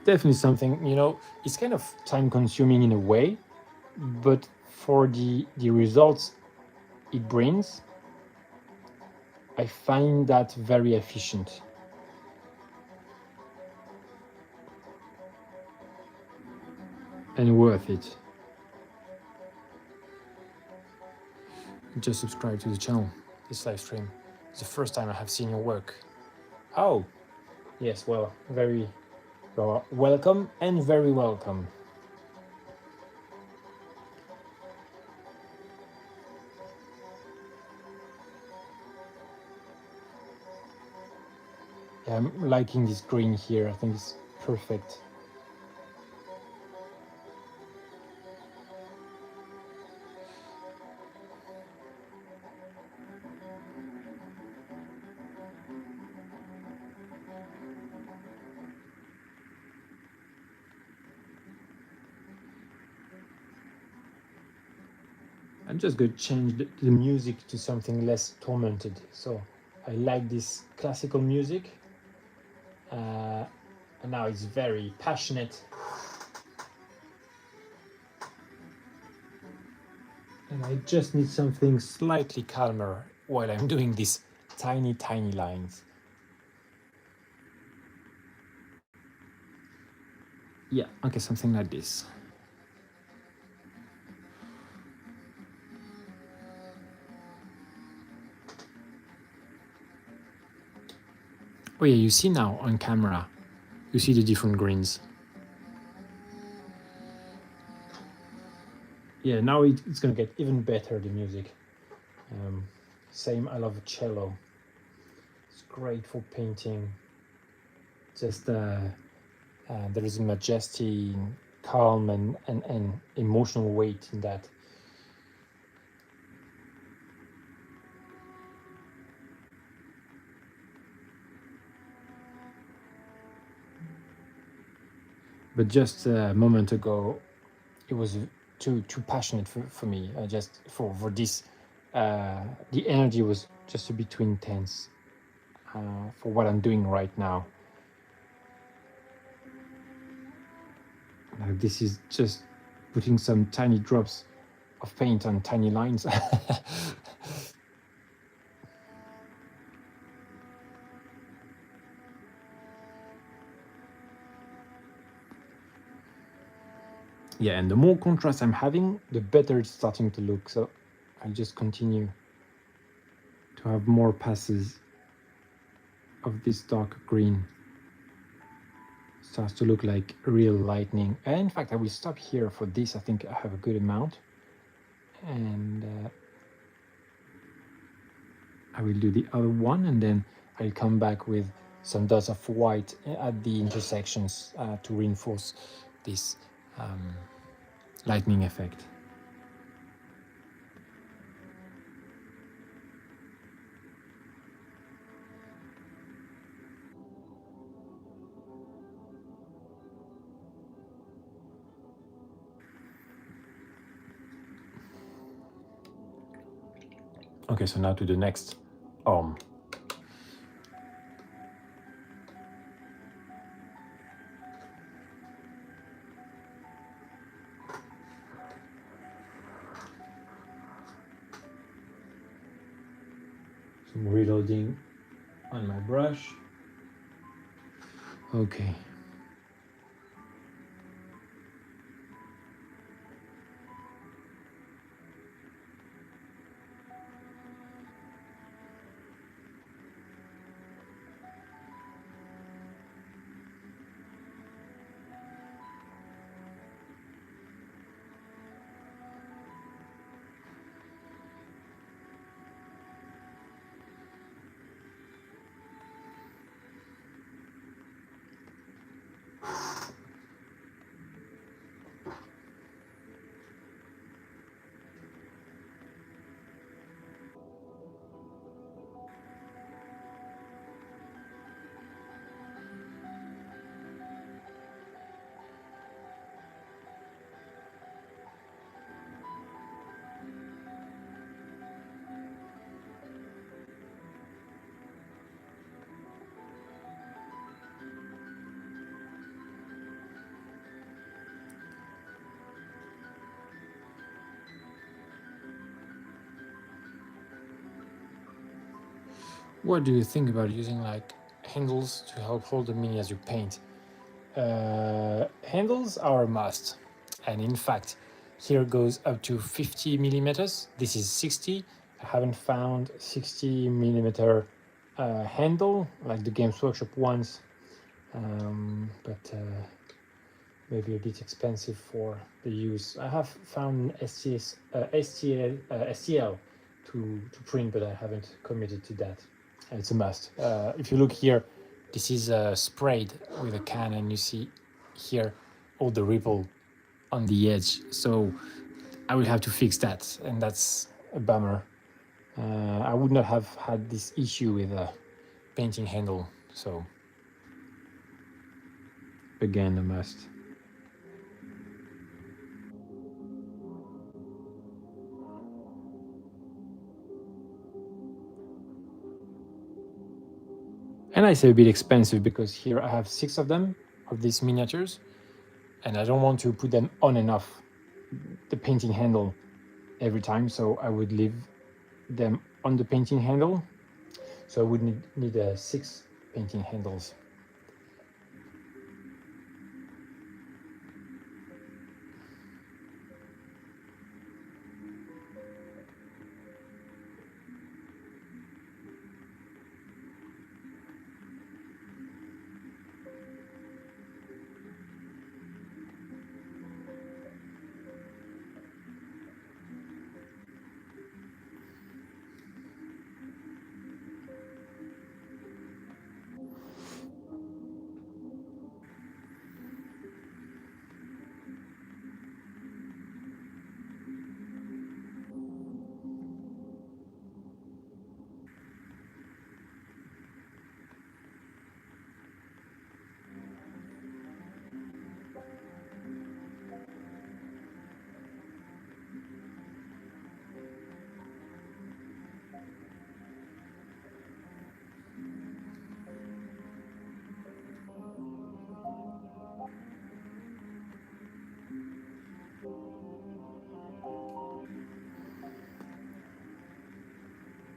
S1: Definitely something, it's kind of time consuming in a way, but for the results it brings, I find that very efficient. And worth it. Just subscribe to the channel. This live stream is the first time I have seen your work. Oh, yes, well, very welcome and very welcome. Yeah, I'm liking this green here. I think it's perfect. I'm just going to change the music to something less tormented. So I like this classical music. And now it's very passionate. And I just need something slightly calmer while I'm doing these tiny, tiny lines. Yeah, okay, something like this. Oh yeah, you see now on camera, you see the different greens. Yeah, now it's gonna get even better, the music. Same, I love cello. It's great for painting. Just there is a majesty, calm and emotional weight in that. But just a moment ago, it was too passionate for me. Just for this, the energy was just a bit too intense for what I'm doing right now. This is just putting some tiny drops of paint on tiny lines. Yeah, and the more contrast I'm having, the better it's starting to look. So I'll just continue to have more passes of this dark green. Starts to look like real lightning. And in fact, I will stop here for this. I think I have a good amount. And I will do the other one, and then I'll come back with some dots of white at the intersections to reinforce this lightning effect. Okay, so now to the next arm. Some reloading on my brush. Okay. What do you think about using like handles to help hold the mini as you paint? Handles are a must, and in fact, here goes up to 50 millimeters. This is 60. I haven't found 60 millimeter handle like the Games Workshop ones, but maybe a bit expensive for the use. I have found STL to print, but I haven't committed to that. It's a must. If you look here, this is sprayed with a can, and you see here all the ripple on the edge. So I will have to fix that, and that's a bummer. I would not have had this issue with a painting handle. So again, a must. And I say a bit expensive because here I have 6 of them, of these miniatures, and I don't want to put them on and off the painting handle every time, so I would leave them on the painting handle. So I would need 6 painting handles.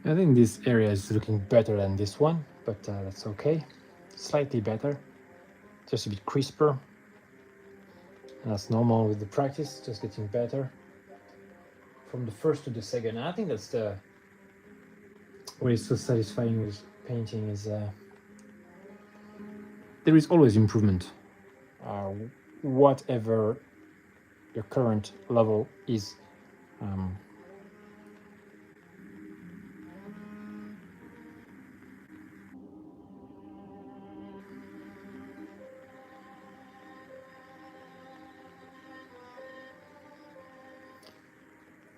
S1: I think this area is looking better than this one, but that's okay. Slightly better, just a bit crisper. And that's normal with the practice, just getting better from the first to the second. And I think that's the what is so satisfying with painting is there is always improvement. Whatever your current level is.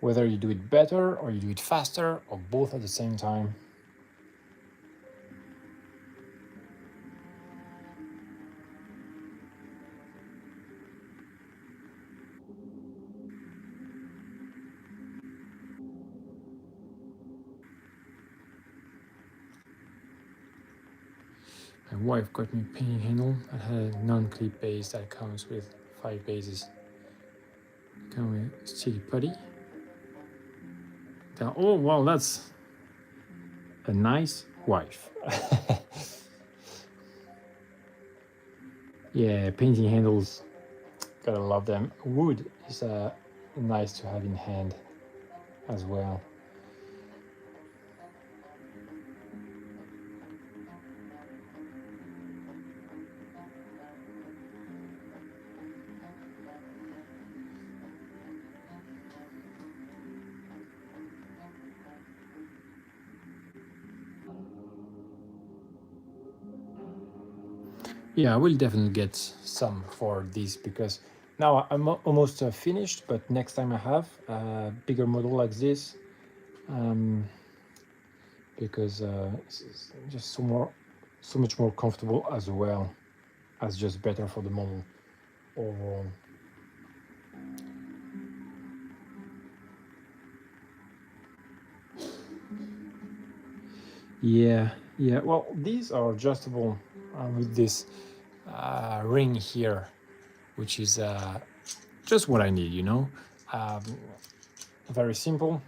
S1: Whether you do it better or you do it faster or both at the same time. My wife got me a painting handle that had a non-clip base that comes with 5 bases. Come with sticky putty. Oh well, that's a nice wife. Yeah, painting handles, gotta love them. Wood is nice to have in hand as well. Yeah, I will definitely get some for this because now I'm almost finished, but next time I have a bigger model like this, because it's just so much more comfortable as well as just better for the model overall. Yeah, well, these are adjustable with this ring here, which is just what I need, you know. Very simple,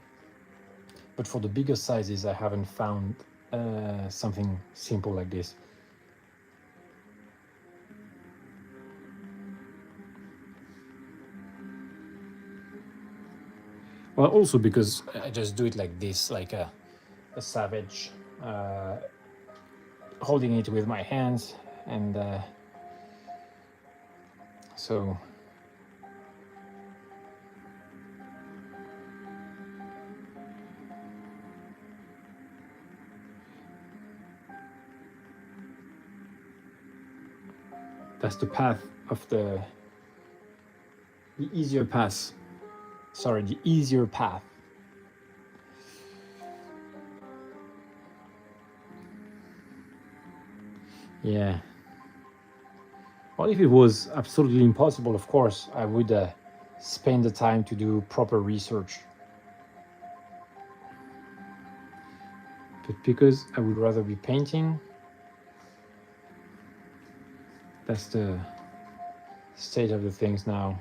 S1: but for the bigger sizes I haven't found something simple like this. Well, also because I just do it like this, like a savage, holding it with my hands, and so that's the path of the easier path. Sorry, the easier path. Yeah. Well, if it was absolutely impossible, of course, I would spend the time to do proper research. But because I would rather be painting, that's the state of the things now.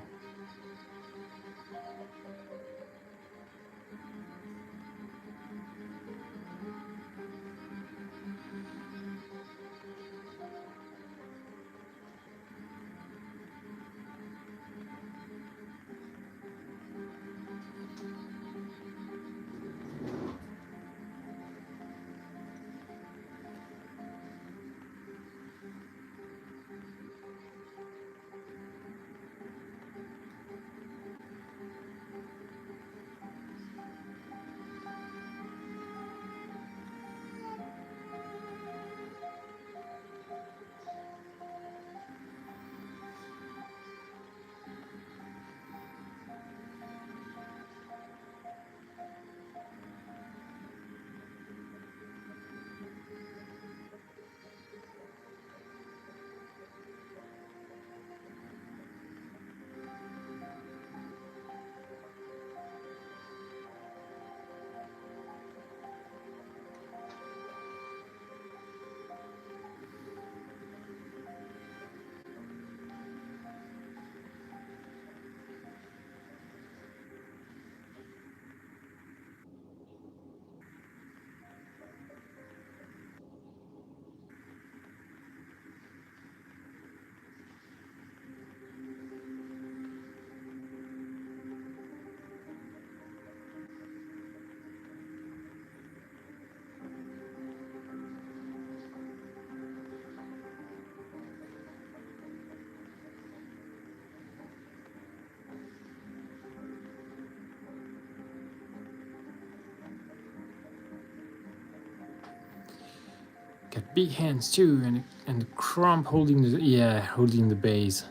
S1: Got big hands too, and the crump holding the base.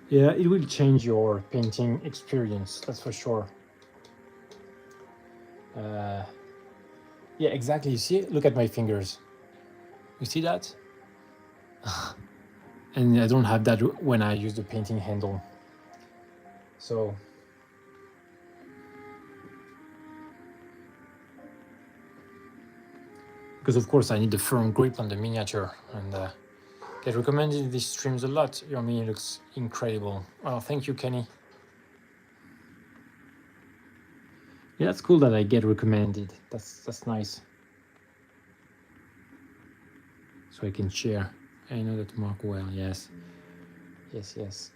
S1: Yeah, it will change your painting experience, that's for sure. Yeah, exactly. You see, look at my fingers. You see that? and I don't have that when I use the painting handle. So because of course I need the firm grip on the miniature, and get recommended these streams a lot. Your mini looks incredible. Oh, thank you, Kenny. Yeah, that's cool that I get recommended. That's nice. So I can share. I know that Mark well. Yes, yes, yes.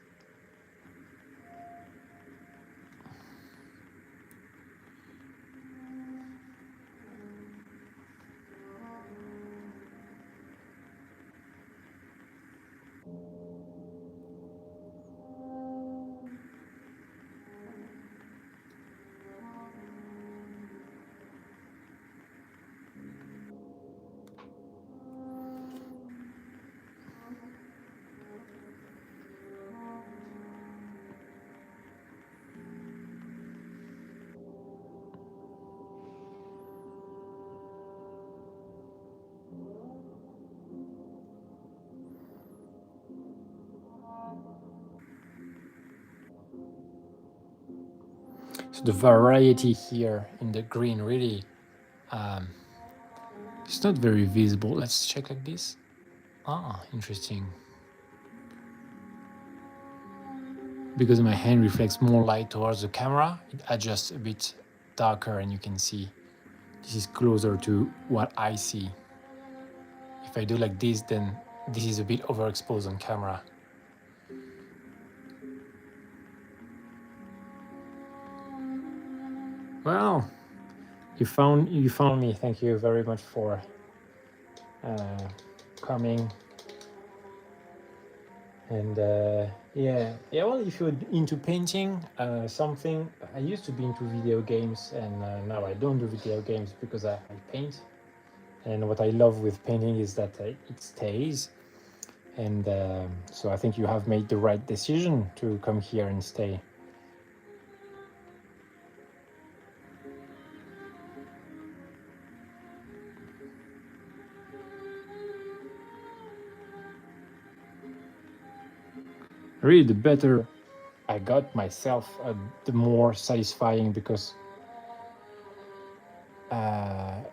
S1: So the variety here in the green really, it's not very visible. Let's check like this. Ah, interesting. Because my hand reflects more light towards the camera, it adjusts a bit darker, and you can see this is closer to what I see. If I do like this, then this is a bit overexposed on camera. Well, you found me. Thank you very much for coming. And yeah. Well, if you're into painting something, I used to be into video games, and now I don't do video games because I paint. And what I love with painting is that it stays. And so I think you have made the right decision to come here and stay. Really, the better I got myself, the more satisfying, because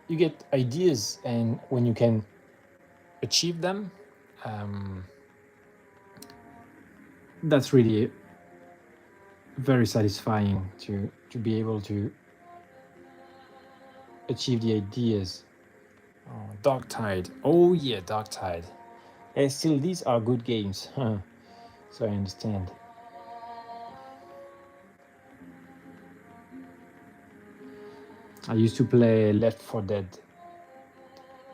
S1: you get ideas, and when you can achieve them, that's really very satisfying to be able to achieve the ideas. Oh, Dark Tide. Oh yeah, Dark Tide. Still, these are good games. So I understand. I used to play Left 4 Dead,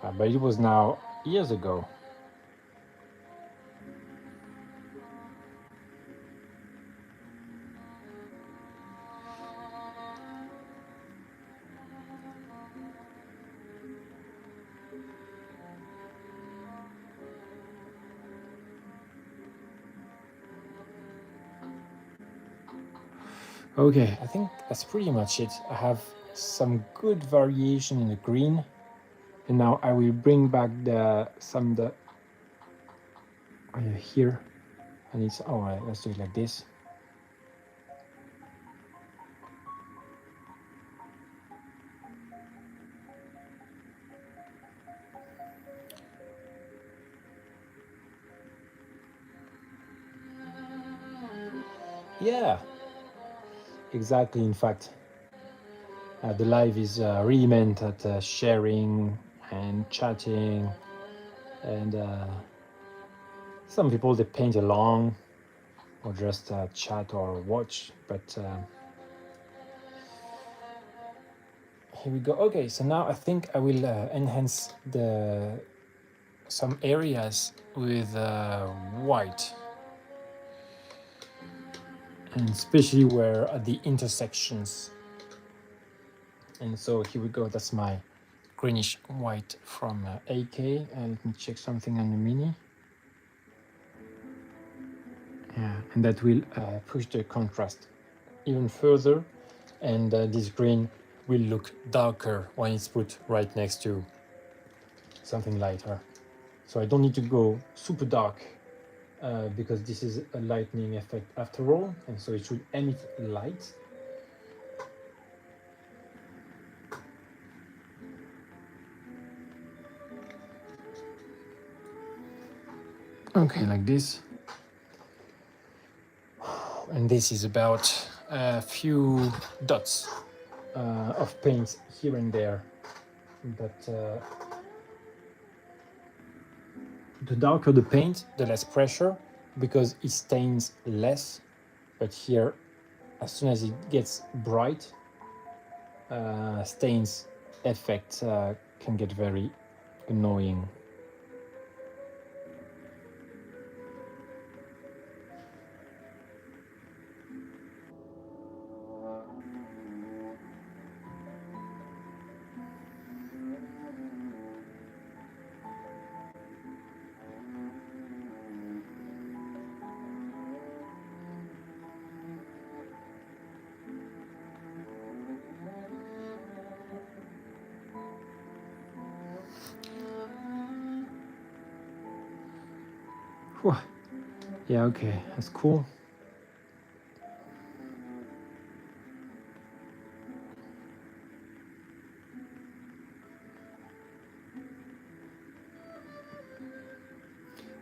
S1: but it was now years ago. Okay, I think that's pretty much it. I have some good variation in the green, and now I will bring back the here, and it's alright. Let's do it like this. Yeah, exactly. In fact, the live is really meant at sharing and chatting, and some people they paint along or just chat or watch, but here we go. Okay, so now I think I will enhance some areas with white, and especially where at the intersections. And so here we go. That's my greenish white from AK. And let me check something on the mini. Yeah, and that will push the contrast even further, and this green will look darker when it's put right next to something lighter. So I don't need to go super dark because this is a lightning effect after all, and so it should emit light. Okay, like this. And this is about a few dots of paint here and there. But the darker the paint, the less pressure, because it stains less. But here, as soon as it gets bright, stains effect can get very annoying. Whew. Yeah, okay, that's cool.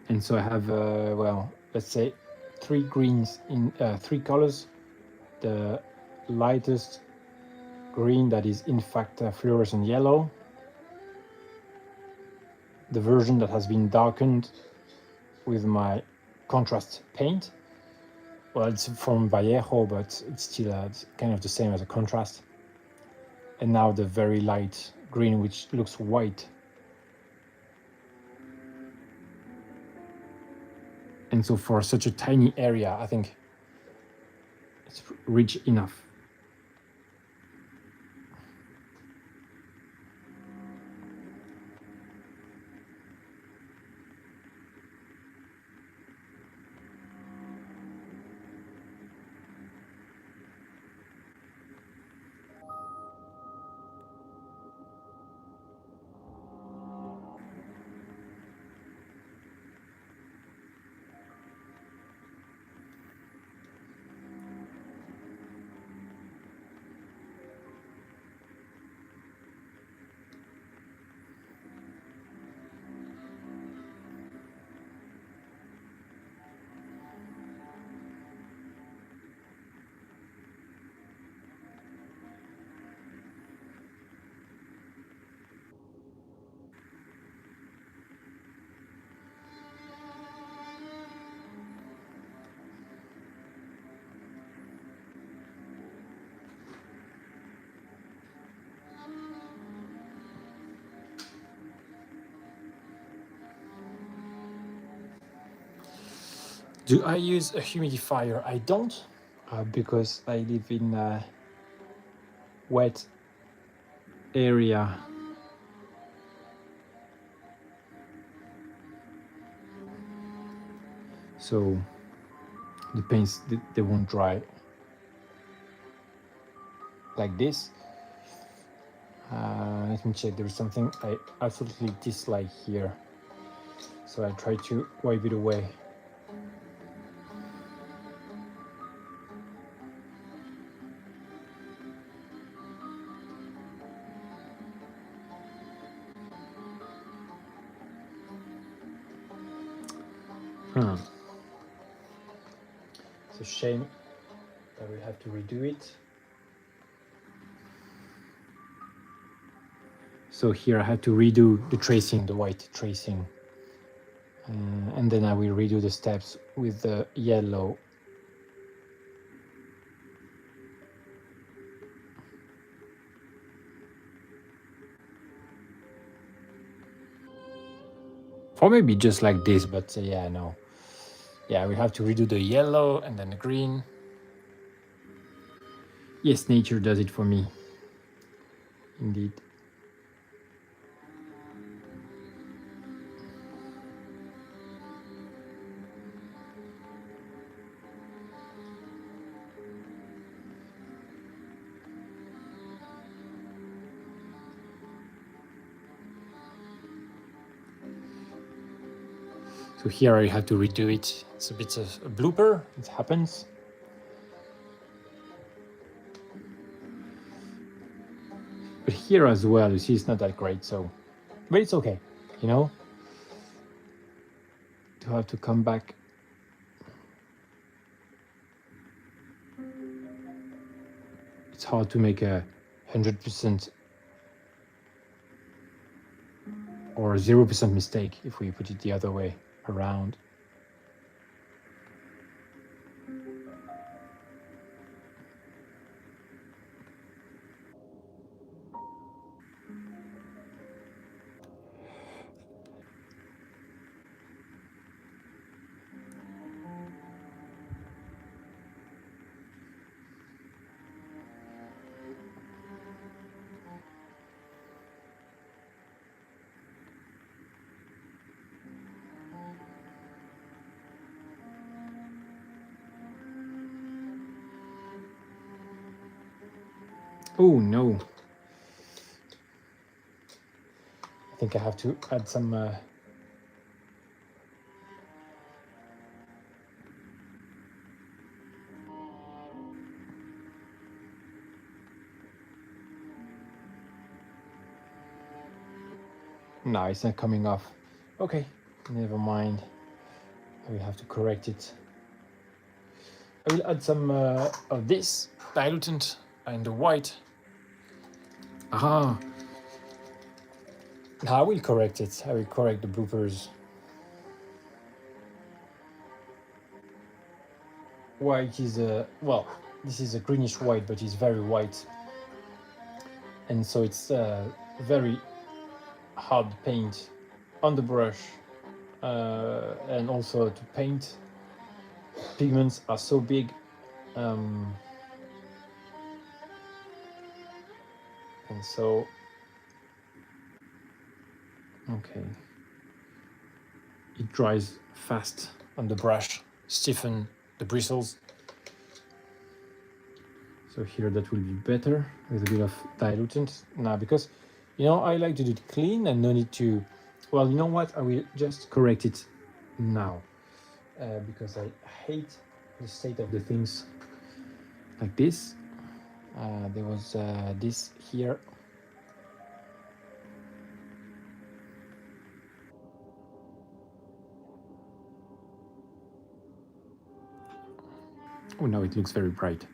S1: And so I have, well, let's say 3 greens in 3 colors. The lightest green that is in fact fluorescent yellow. The version that has been darkened with my contrast paint. Well, it's from Vallejo, but it's still kind of the same as a contrast. And now the very light green, which looks white. And so for such a tiny area, I think it's rich enough. Do I use a humidifier? I don't, because I live in a wet area. So the paints, they won't dry like this. Let me check, there is something I absolutely dislike here. So I try to wipe it away. It's a shame that we have to redo it. So here I have to redo the tracing, the white tracing. And then I will redo the steps with the yellow. Or maybe just like this, but yeah, no. Yeah, we have to redo the yellow and then the green. Yes, nature does it for me. Indeed. So here I have to redo it. It's a bit of a blooper, it happens. But here as well, you see it's not that great, so, but it's okay, you know? To have to come back. It's hard to make a 100% or 0% mistake if we put it the other way around. Oh no. I think I have to add some no, it's not coming off. Okay, never mind. I will have to correct it. I will add some of this dilutant and the white. Aha. I will correct it. I will correct the bloopers. White is a, well, this is a greenish white, but it's very white. And so it's very hard paint on the brush. And also to paint. Pigments are so big. And so, okay. It dries fast on the brush, stiffen the bristles. So here that will be better with a bit of dilutant. Now, because, you know, I like to do it clean and no need to, well, you know what? I will just correct it now because I hate the state of the things like this. There was this here. Oh, now it looks very bright.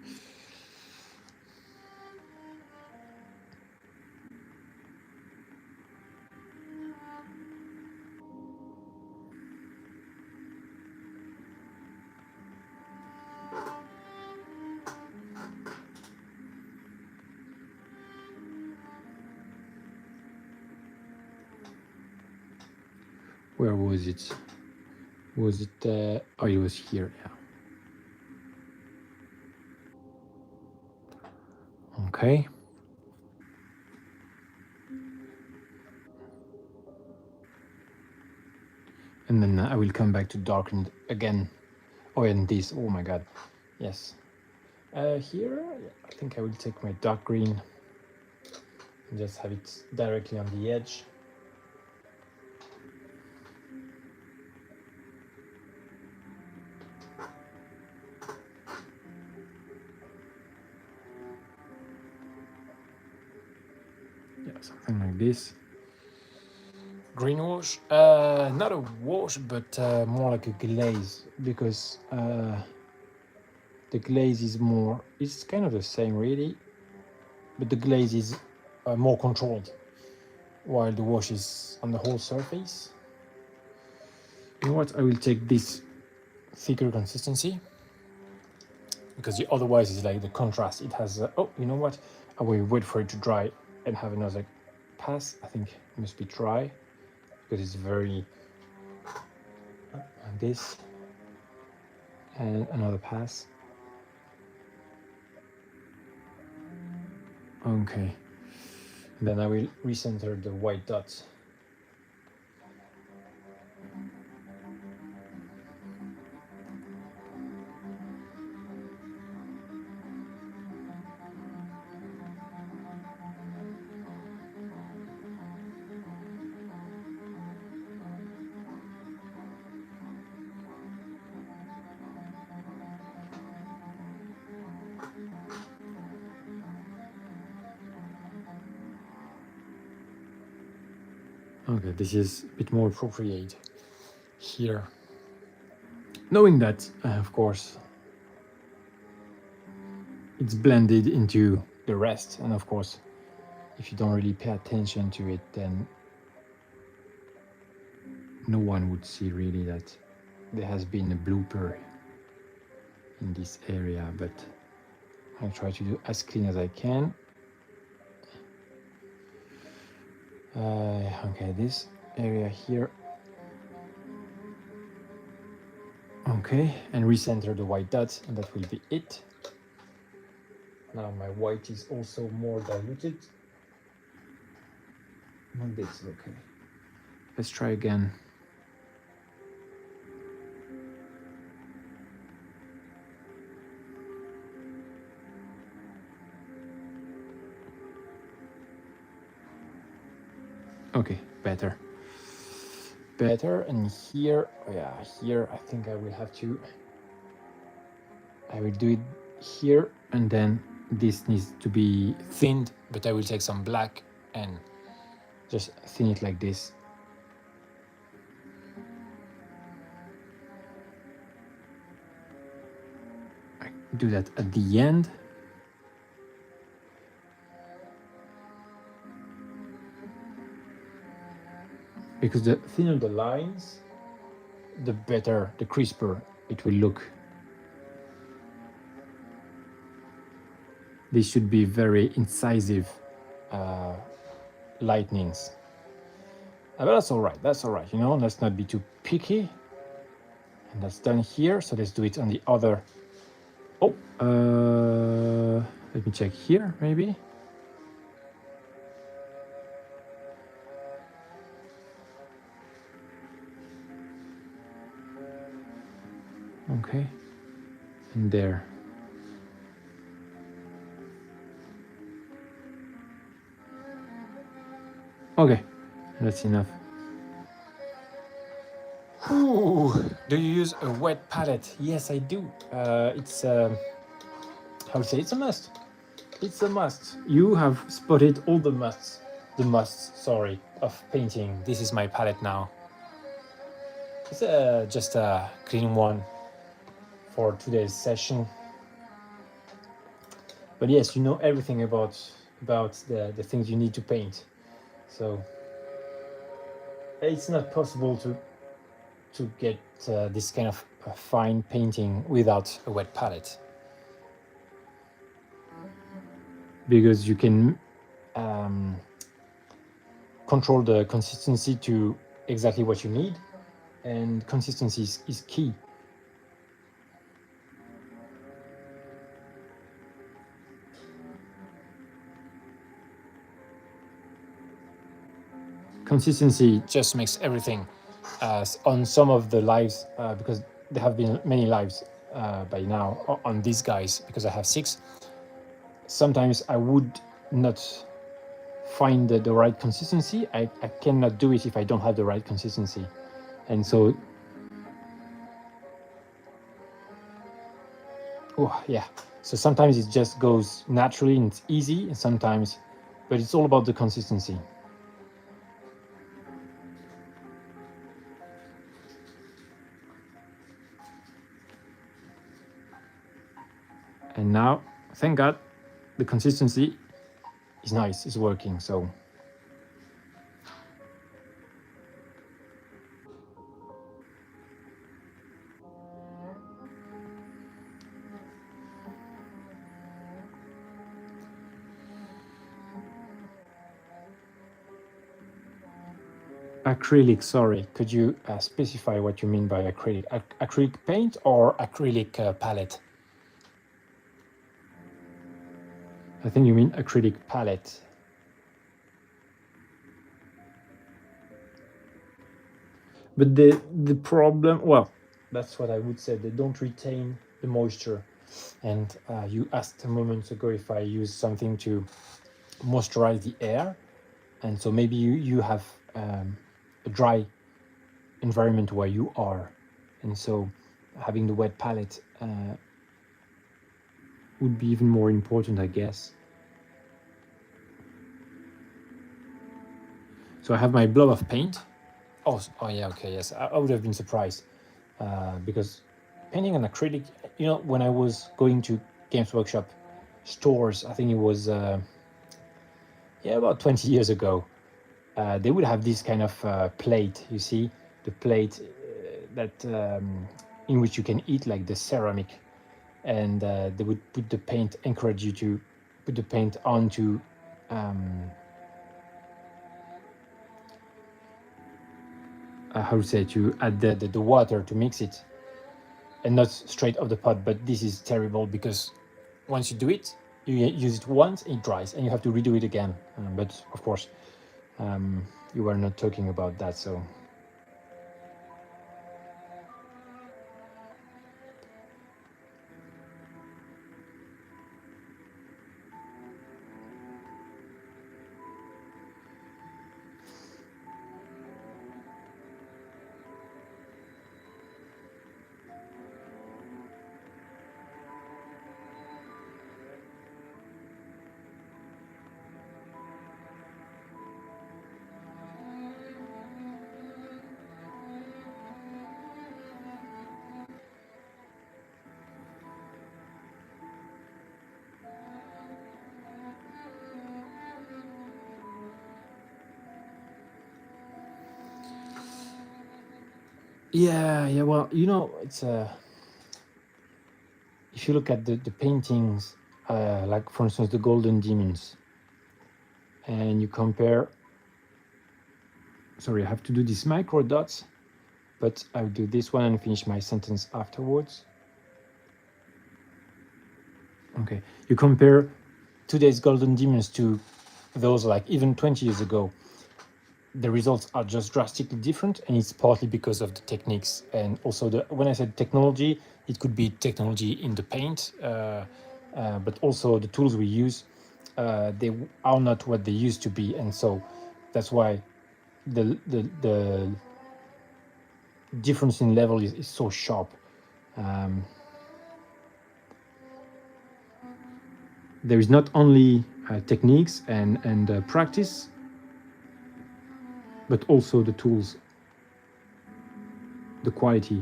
S1: Where was it? Was it? Oh, it was here. Yeah. Okay. And then I will come back to darken again. Oh, and this. Oh my God. Yes. Here, I think I will take my dark green and just have it directly on the edge. Yeah, something like this. Green wash, not a wash, but more like a glaze, because the glaze is more, it's kind of the same really, but the glaze is more controlled, while the wash is on the whole surface. You know what, I will take this thicker consistency, because otherwise it's like the contrast, it has, oh, you know what, I will wait for it to dry and have another pass. I think it must be dry, because it's very, like this, and another pass. Okay, then I will recenter the white dots. Okay, this is a bit more appropriate here. Knowing that, of course, it's blended into the rest, and of course, if you don't really pay attention to it, then no one would see really that there has been a blooper in this area, but I'll try to do as clean as I can. Okay, this area here. Okay, and recenter the white dots, and that will be it. Now my white is also more diluted. Not this, okay. Let's try again. Okay, better. And here, oh yeah, here I think I will have to, I will do it here, and then this needs to be thinned, but I will take some black and just thin it like this. I do that at the end. Because the thinner the lines, the better, the crisper it will look. These should be very incisive lightnings. But that's all right, you know, let's not be too picky. And that's done here, so let's do it on the other. Oh, let me check here, maybe. Okay, and there. Okay, that's enough. Ooh, do you use a wet palette? Yes, I do. It's how to say? It's a must. It's a must. You have spotted all the musts. The musts, sorry, of painting. This is my palette now. It's just a clean one for today's session. But yes, you know everything about the things you need to paint. So it's not possible to get this kind of fine painting without a wet palette, because you can control the consistency to exactly what you need, and consistency is key. Consistency just makes everything. On some of the lives, because there have been many lives by now on these guys, because I have 6, sometimes I would not find the right consistency. I cannot do it if I don't have the right consistency. And so, oh yeah, so sometimes it just goes naturally and it's easy, and sometimes, but it's all about the consistency. And now, thank God, the consistency is nice, it's working. So acrylic, sorry, could you specify what you mean by acrylic? Acrylic paint or acrylic palette? I think you mean acrylic palette. But the problem, well, that's what I would say, they don't retain the moisture. And you asked a moment ago if I use something to moisturize the air, and so maybe you have a dry environment where you are, and so having the wet palette would be even more important, I guess. So I have my blob of paint. Oh yeah, okay, yes. I would have been surprised because painting on acrylic, you know, when I was going to Games Workshop stores, I think it was, yeah, about 20 years ago, they would have this kind of plate, you see, the plate that in which you can eat, like the ceramic, and they would put the paint, encourage you to put the paint onto how to say, to add the water to mix it, and not straight off the pot. But this is terrible because once you do it, you use it once, it dries, and you have to redo it again. But of course, you were not talking about that, so. Yeah, well, you know, it's if you look at the paintings, like for instance the Golden Demons, and you compare, sorry, I have to do these micro dots, but I'll do this one and finish my sentence afterwards. Okay, you compare today's Golden Demons to those like even 20 years ago, the results are just drastically different, and it's partly because of the techniques, and also when I said technology, it could be technology in the paint, but also the tools we use, they are not what they used to be, and so that's why the difference in level is so sharp. There is not only techniques and practice, but also the tools, the quality.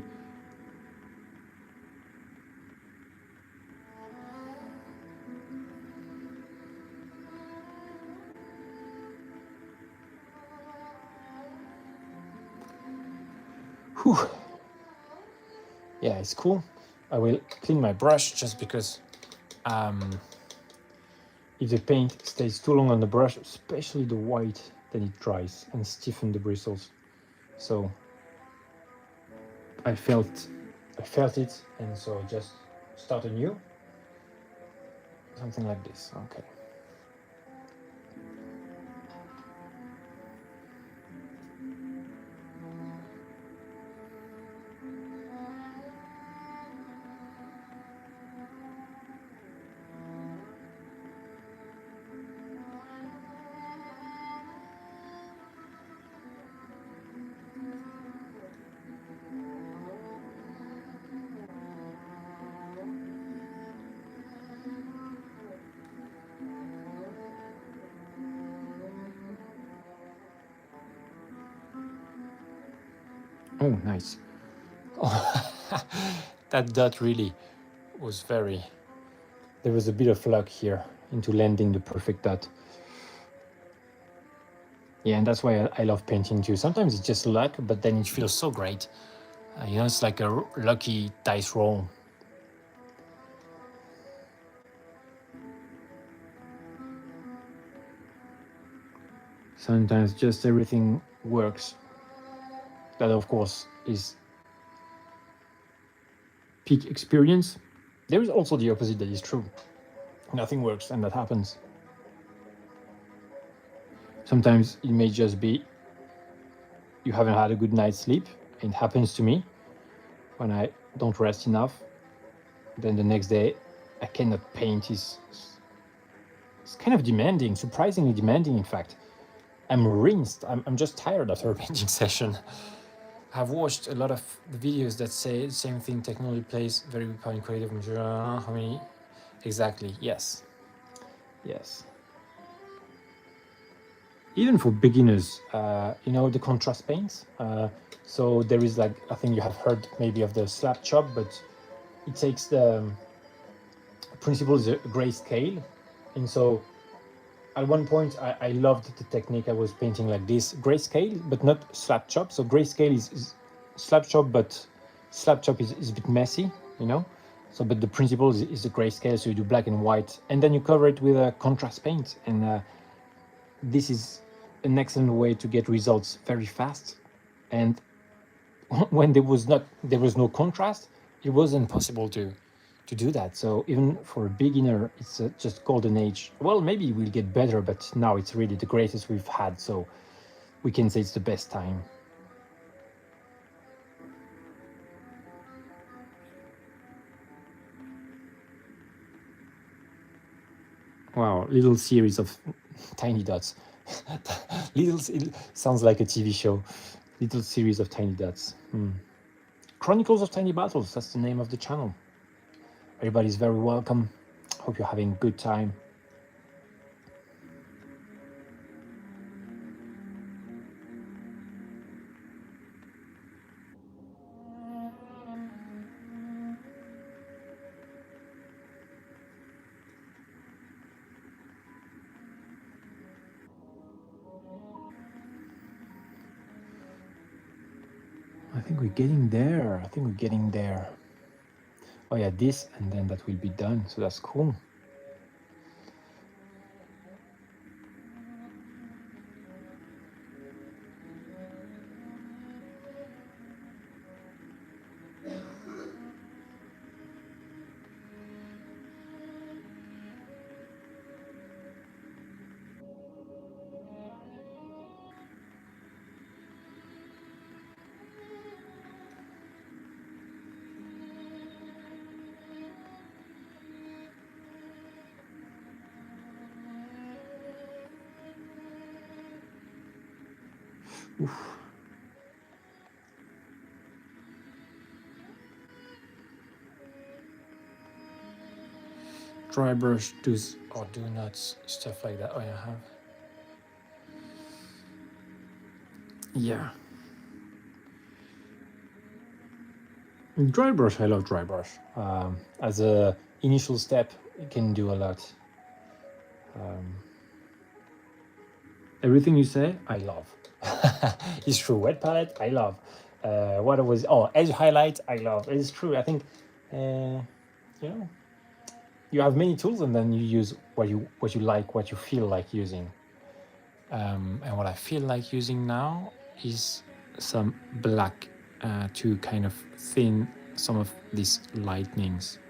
S1: Whew. Yeah, it's cool. I will clean my brush just because if the paint stays too long on the brush, especially the white, then it dries and stiffens the bristles. So I felt it, and so just start anew. Something like this. Okay. Oh, nice. Oh, that dot really was very... There was a bit of luck here into landing the perfect dot. Yeah, and that's why I love painting too. Sometimes it's just luck, but then it feels so great. You know, it's like a lucky dice roll. Sometimes just everything works. That, of course, is peak experience. There is also the opposite that is true. Nothing works, and that happens. Sometimes it may just be you haven't had a good night's sleep. It happens to me when I don't rest enough. Then the next day, I cannot paint. It's kind of demanding, surprisingly demanding, in fact. I'm rinsed. I'm just tired after a painting session. I've watched a lot of the videos that say the same thing. Technology plays very big part in creative material. How many? Exactly. Yes. even for beginners, you know, the contrast paints. So there is like, I think you have heard maybe of the slab chop, but it takes the principle is a grayscale. And so at one point I loved the technique. I was painting like this, grayscale, but not slab chop. So grayscale is slab chop, but slab chop is a bit messy, you know. So, but the principle is the grayscale. So you do black and white, and then you cover it with a contrast paint. And this is an excellent way to get results very fast. And when there was no contrast, it wasn't possible to do that. So even for a beginner, it's just golden age. Well, maybe we'll get better, but now it's really the greatest we've had. So we can say it's the best time. Wow, little series of tiny dots. Little, it sounds like a TV show. Little series of tiny dots. Chronicles of Tiny Battles, that's the name of the channel. Everybody's very welcome. Hope you're having a good time. I think we're getting there. Oh yeah, this, and then that will be done. So that's cool. Oof. Dry brush does or do nuts, stuff like that. Oh, yeah, I have. Yeah. Dry brush, I love dry brush. As a initial step, it can do a lot. Everything you say, I love. It's true. Wet palette, I love. What was edge highlight, I love. It's true. I think, you know, you have many tools, and then you use what you like, what you feel like using. And what I feel like using now is some black to kind of thin some of these lightnings.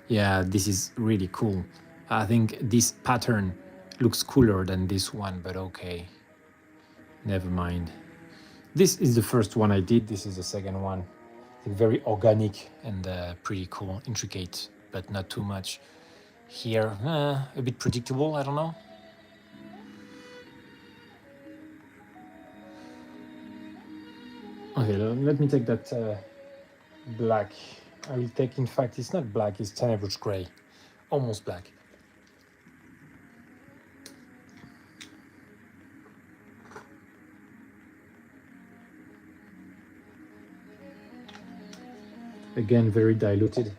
S1: Yeah, this is really cool. I think this pattern looks cooler than this one, but okay, never mind. This is the first one I did. This is the second one. I think very organic and pretty cool, intricate, but not too much. Here, a bit predictable, I don't know. Okay, let me take that black. I will take, in fact, it's not black, it's Tenebrous Gray. Almost black. Again, very diluted.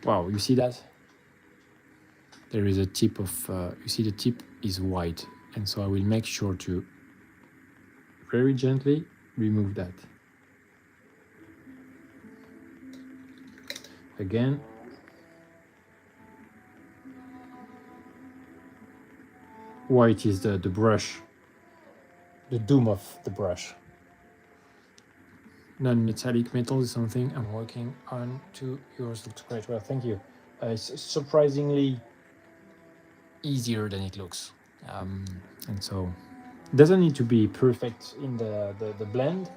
S1: Wow, you see that? There is a tip of, you see the tip is white. And so I will make sure to very gently remove that. Again. White is the brush, the doom of the brush. Non-metallic metal is something I'm working on too. Yours looks great. Well, thank you. It's surprisingly easier than it looks. And so it doesn't need to be perfect in the blend.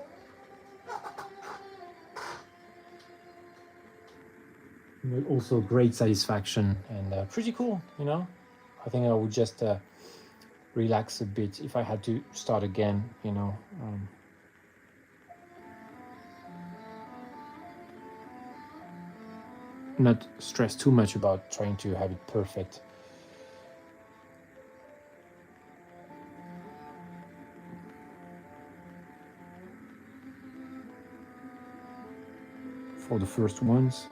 S1: But also great satisfaction and pretty cool, you know. I think I would just relax a bit if I had to start again, you know. not stress too much about trying to have it perfect. For the first ones.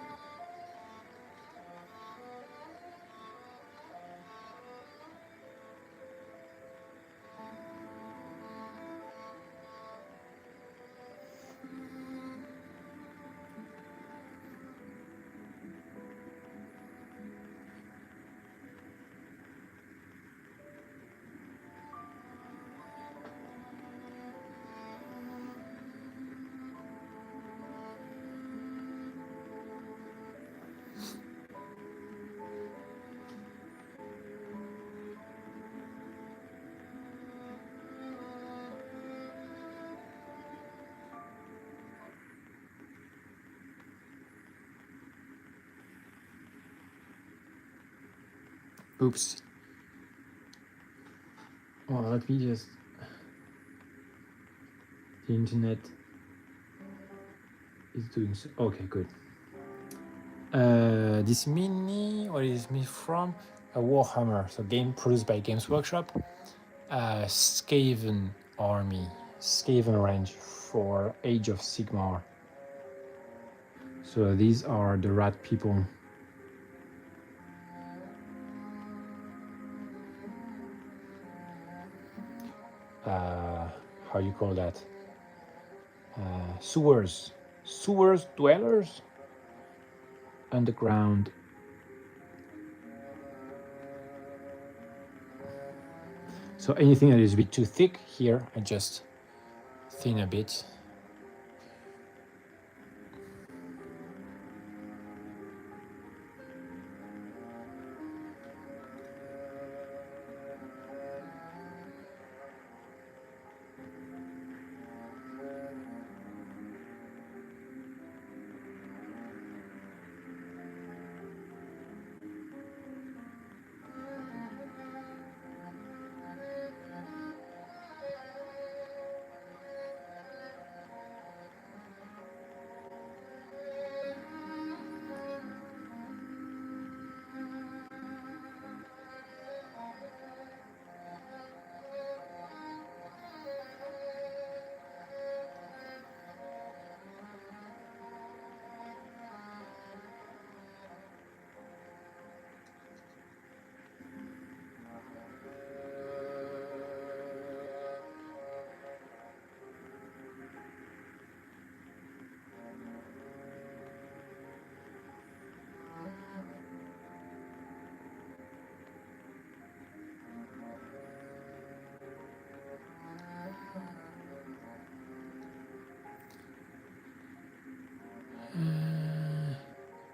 S1: Oops. Well, let me just... The internet is doing so... Okay, good. This mini, what is me from? A Warhammer, so game produced by Games Workshop. Skaven army, Skaven range for Age of Sigmar. So these are the rat people. How you call that? Sewers dwellers, underground. So anything that is a bit too thick here, I just thin a bit.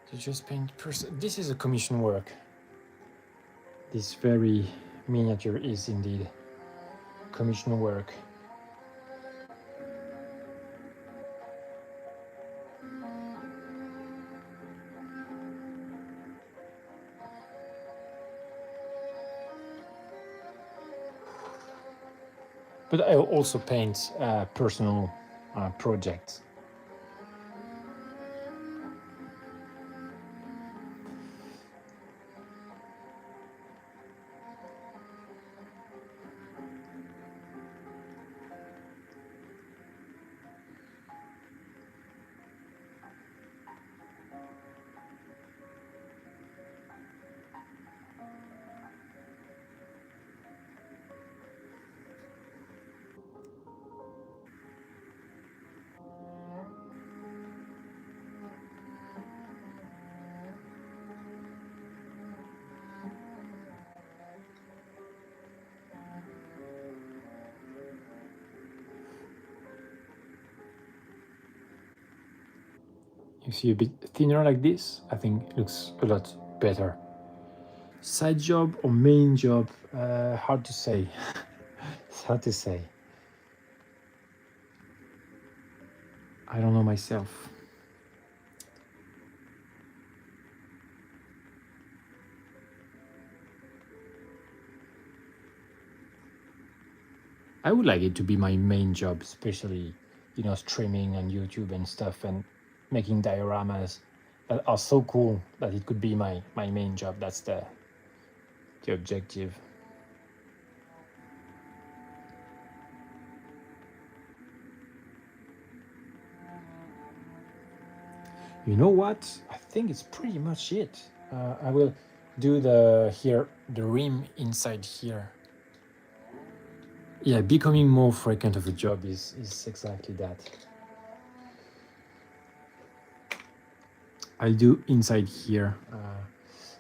S1: To just paint person. This is a commission work. This very miniature is indeed commission work. But I also paint personal projects. You see a bit thinner like this, I think it looks a lot better. Side job or main job, hard to say. It's hard to say. I don't know myself. I would like it to be my main job, especially, you know, streaming on YouTube and stuff and making dioramas. that are so cool that it could be my main job. That's the objective. You know what? I think it's pretty much it. I will do the rim inside here. Yeah, becoming more frequent of a job is exactly that. I'll do inside here.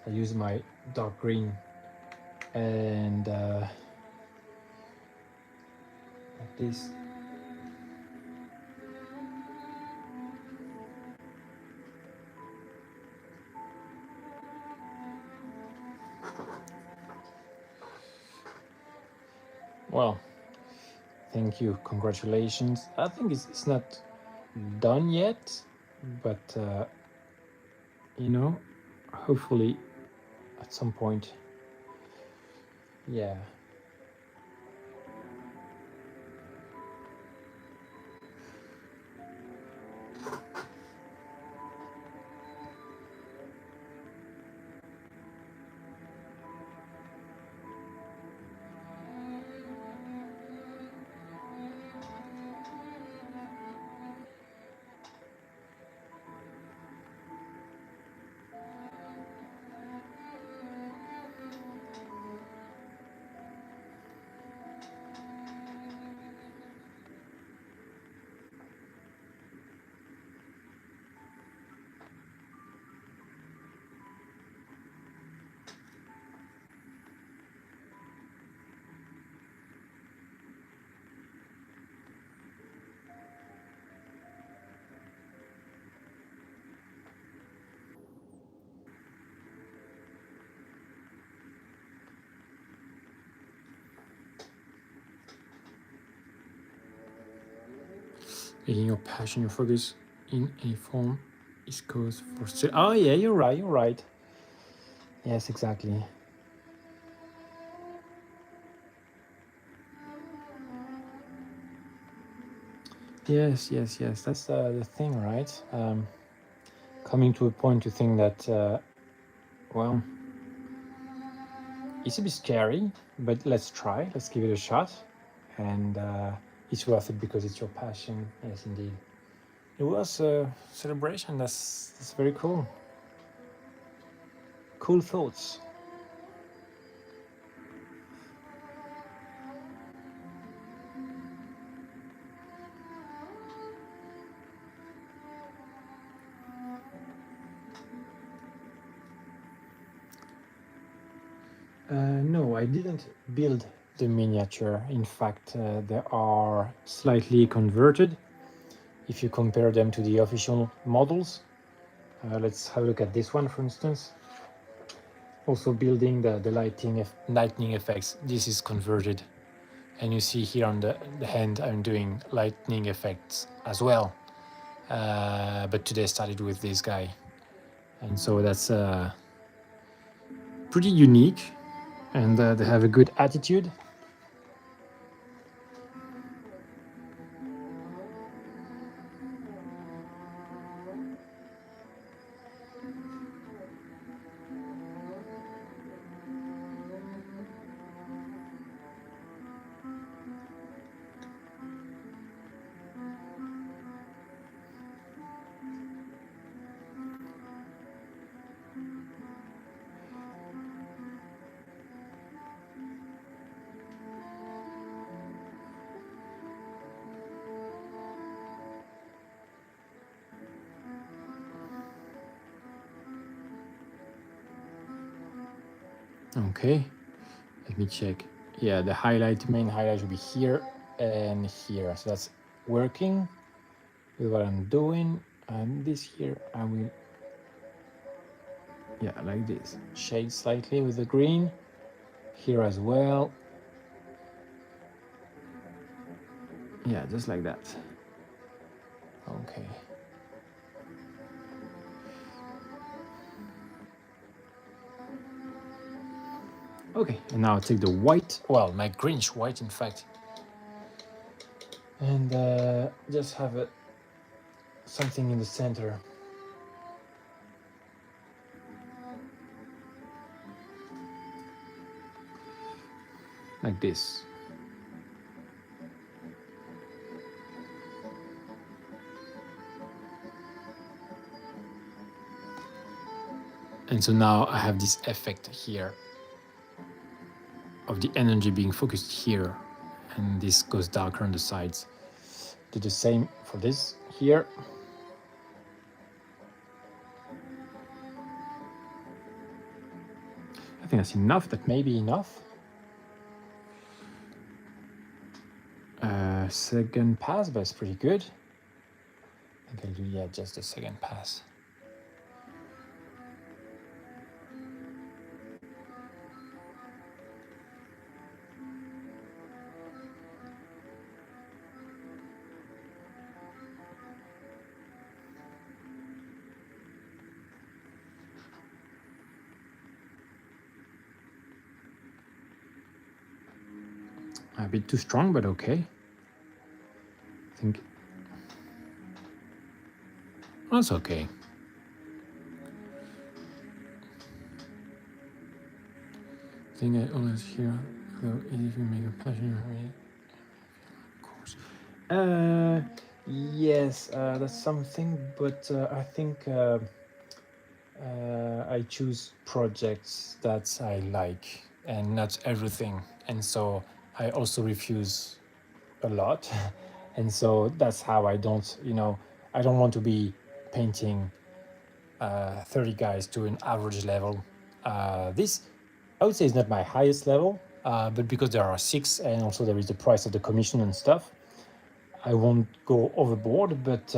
S1: I use my dark green and like this. Well, thank you, congratulations. I think it's not done yet, but you know, hopefully at some point. Yeah. Making your passion, your focus in any form is cause for still. Oh yeah, you're right. You're right. Yes, exactly. Yes, yes, yes. That's the thing, right? Coming to a point to think that, well, it's a bit scary, but let's try. Let's give it a shot, and it's worth it because it's your passion. Yes, indeed. It was a celebration. That's very cool. Cool thoughts. No, I didn't build the miniature. In fact, they are slightly converted if you compare them to the official models. Let's have a look at this one, for instance. Also building the lightning effects. This is converted. And you see here on the hand, I'm doing lightning effects as well. But today I started with this guy. And so that's pretty unique. And they have a good attitude. Okay, let me check. Yeah, the main highlight will be here and here. So that's working with what I'm doing. And this here, I will, yeah, like this. Shade slightly with the green. Here as well. Yeah, just like that. Okay. Okay, and now I'll take the white, well, my greenish white, in fact, and just have something in the center. like this. And so now I have this effect here of the energy being focused here, and this goes darker on the sides. Do the same for this here. I think that's enough. That may be enough. Second pass, but it's pretty good. I think I'll do, yeah, just a second pass. A bit too strong, but okay. I think that's okay. I think I always hear, though, if you make a passion, of course. Yes, that's something, but I think I choose projects that I like and not everything, and so I also refuse a lot. And so that's how I don't, I don't want to be painting 30 guys to an average level. This, I would say, is not my highest level, but because there are 6 and also there is the price of the commission and stuff, I won't go overboard, but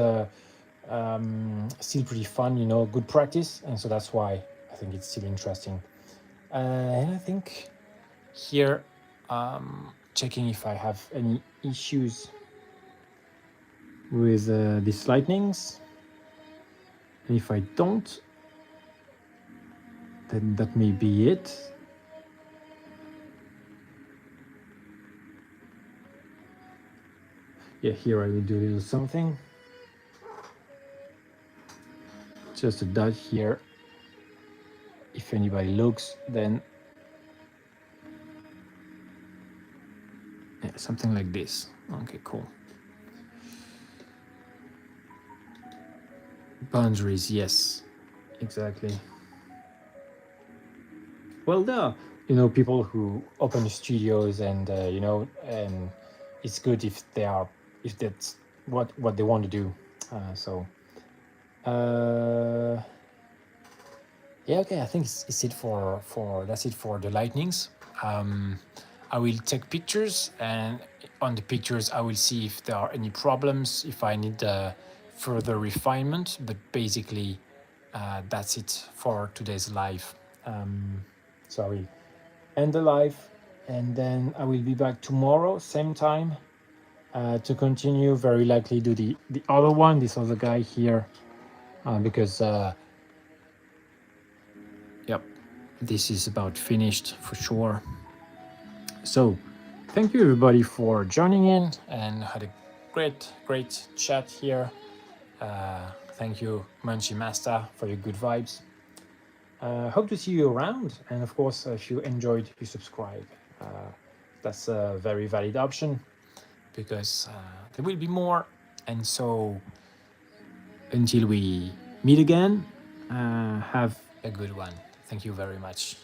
S1: still pretty fun, good practice. And so that's why I think it's still interesting. And I think here, checking if I have any issues with these lightnings, and if I don't, then that may be it. Yeah, here I will do a little something, just a dot here. If anybody looks, then yeah, something like this. Okay, cool. Boundaries, yes, exactly. Well, there are, people who open studios, and and it's good if that's what they want to do. Yeah, okay. I think it's it for that's it for the lightnings. I will take pictures, and on the pictures I will see if there are any problems, if I need further refinement. But basically, that's it for today's live. So I will end the live, and then I will be back tomorrow, same time, to continue. Very likely do the other one, this other guy here, because yep, this is about finished for sure. So thank you everybody for joining in, and had a great chat here. Thank you, Munchie Master, for your good vibes. Hope to see you around, and of course, if you enjoyed, you subscribe. That's a very valid option, because there will be more. And so until we meet again, have a good one. Thank you very much.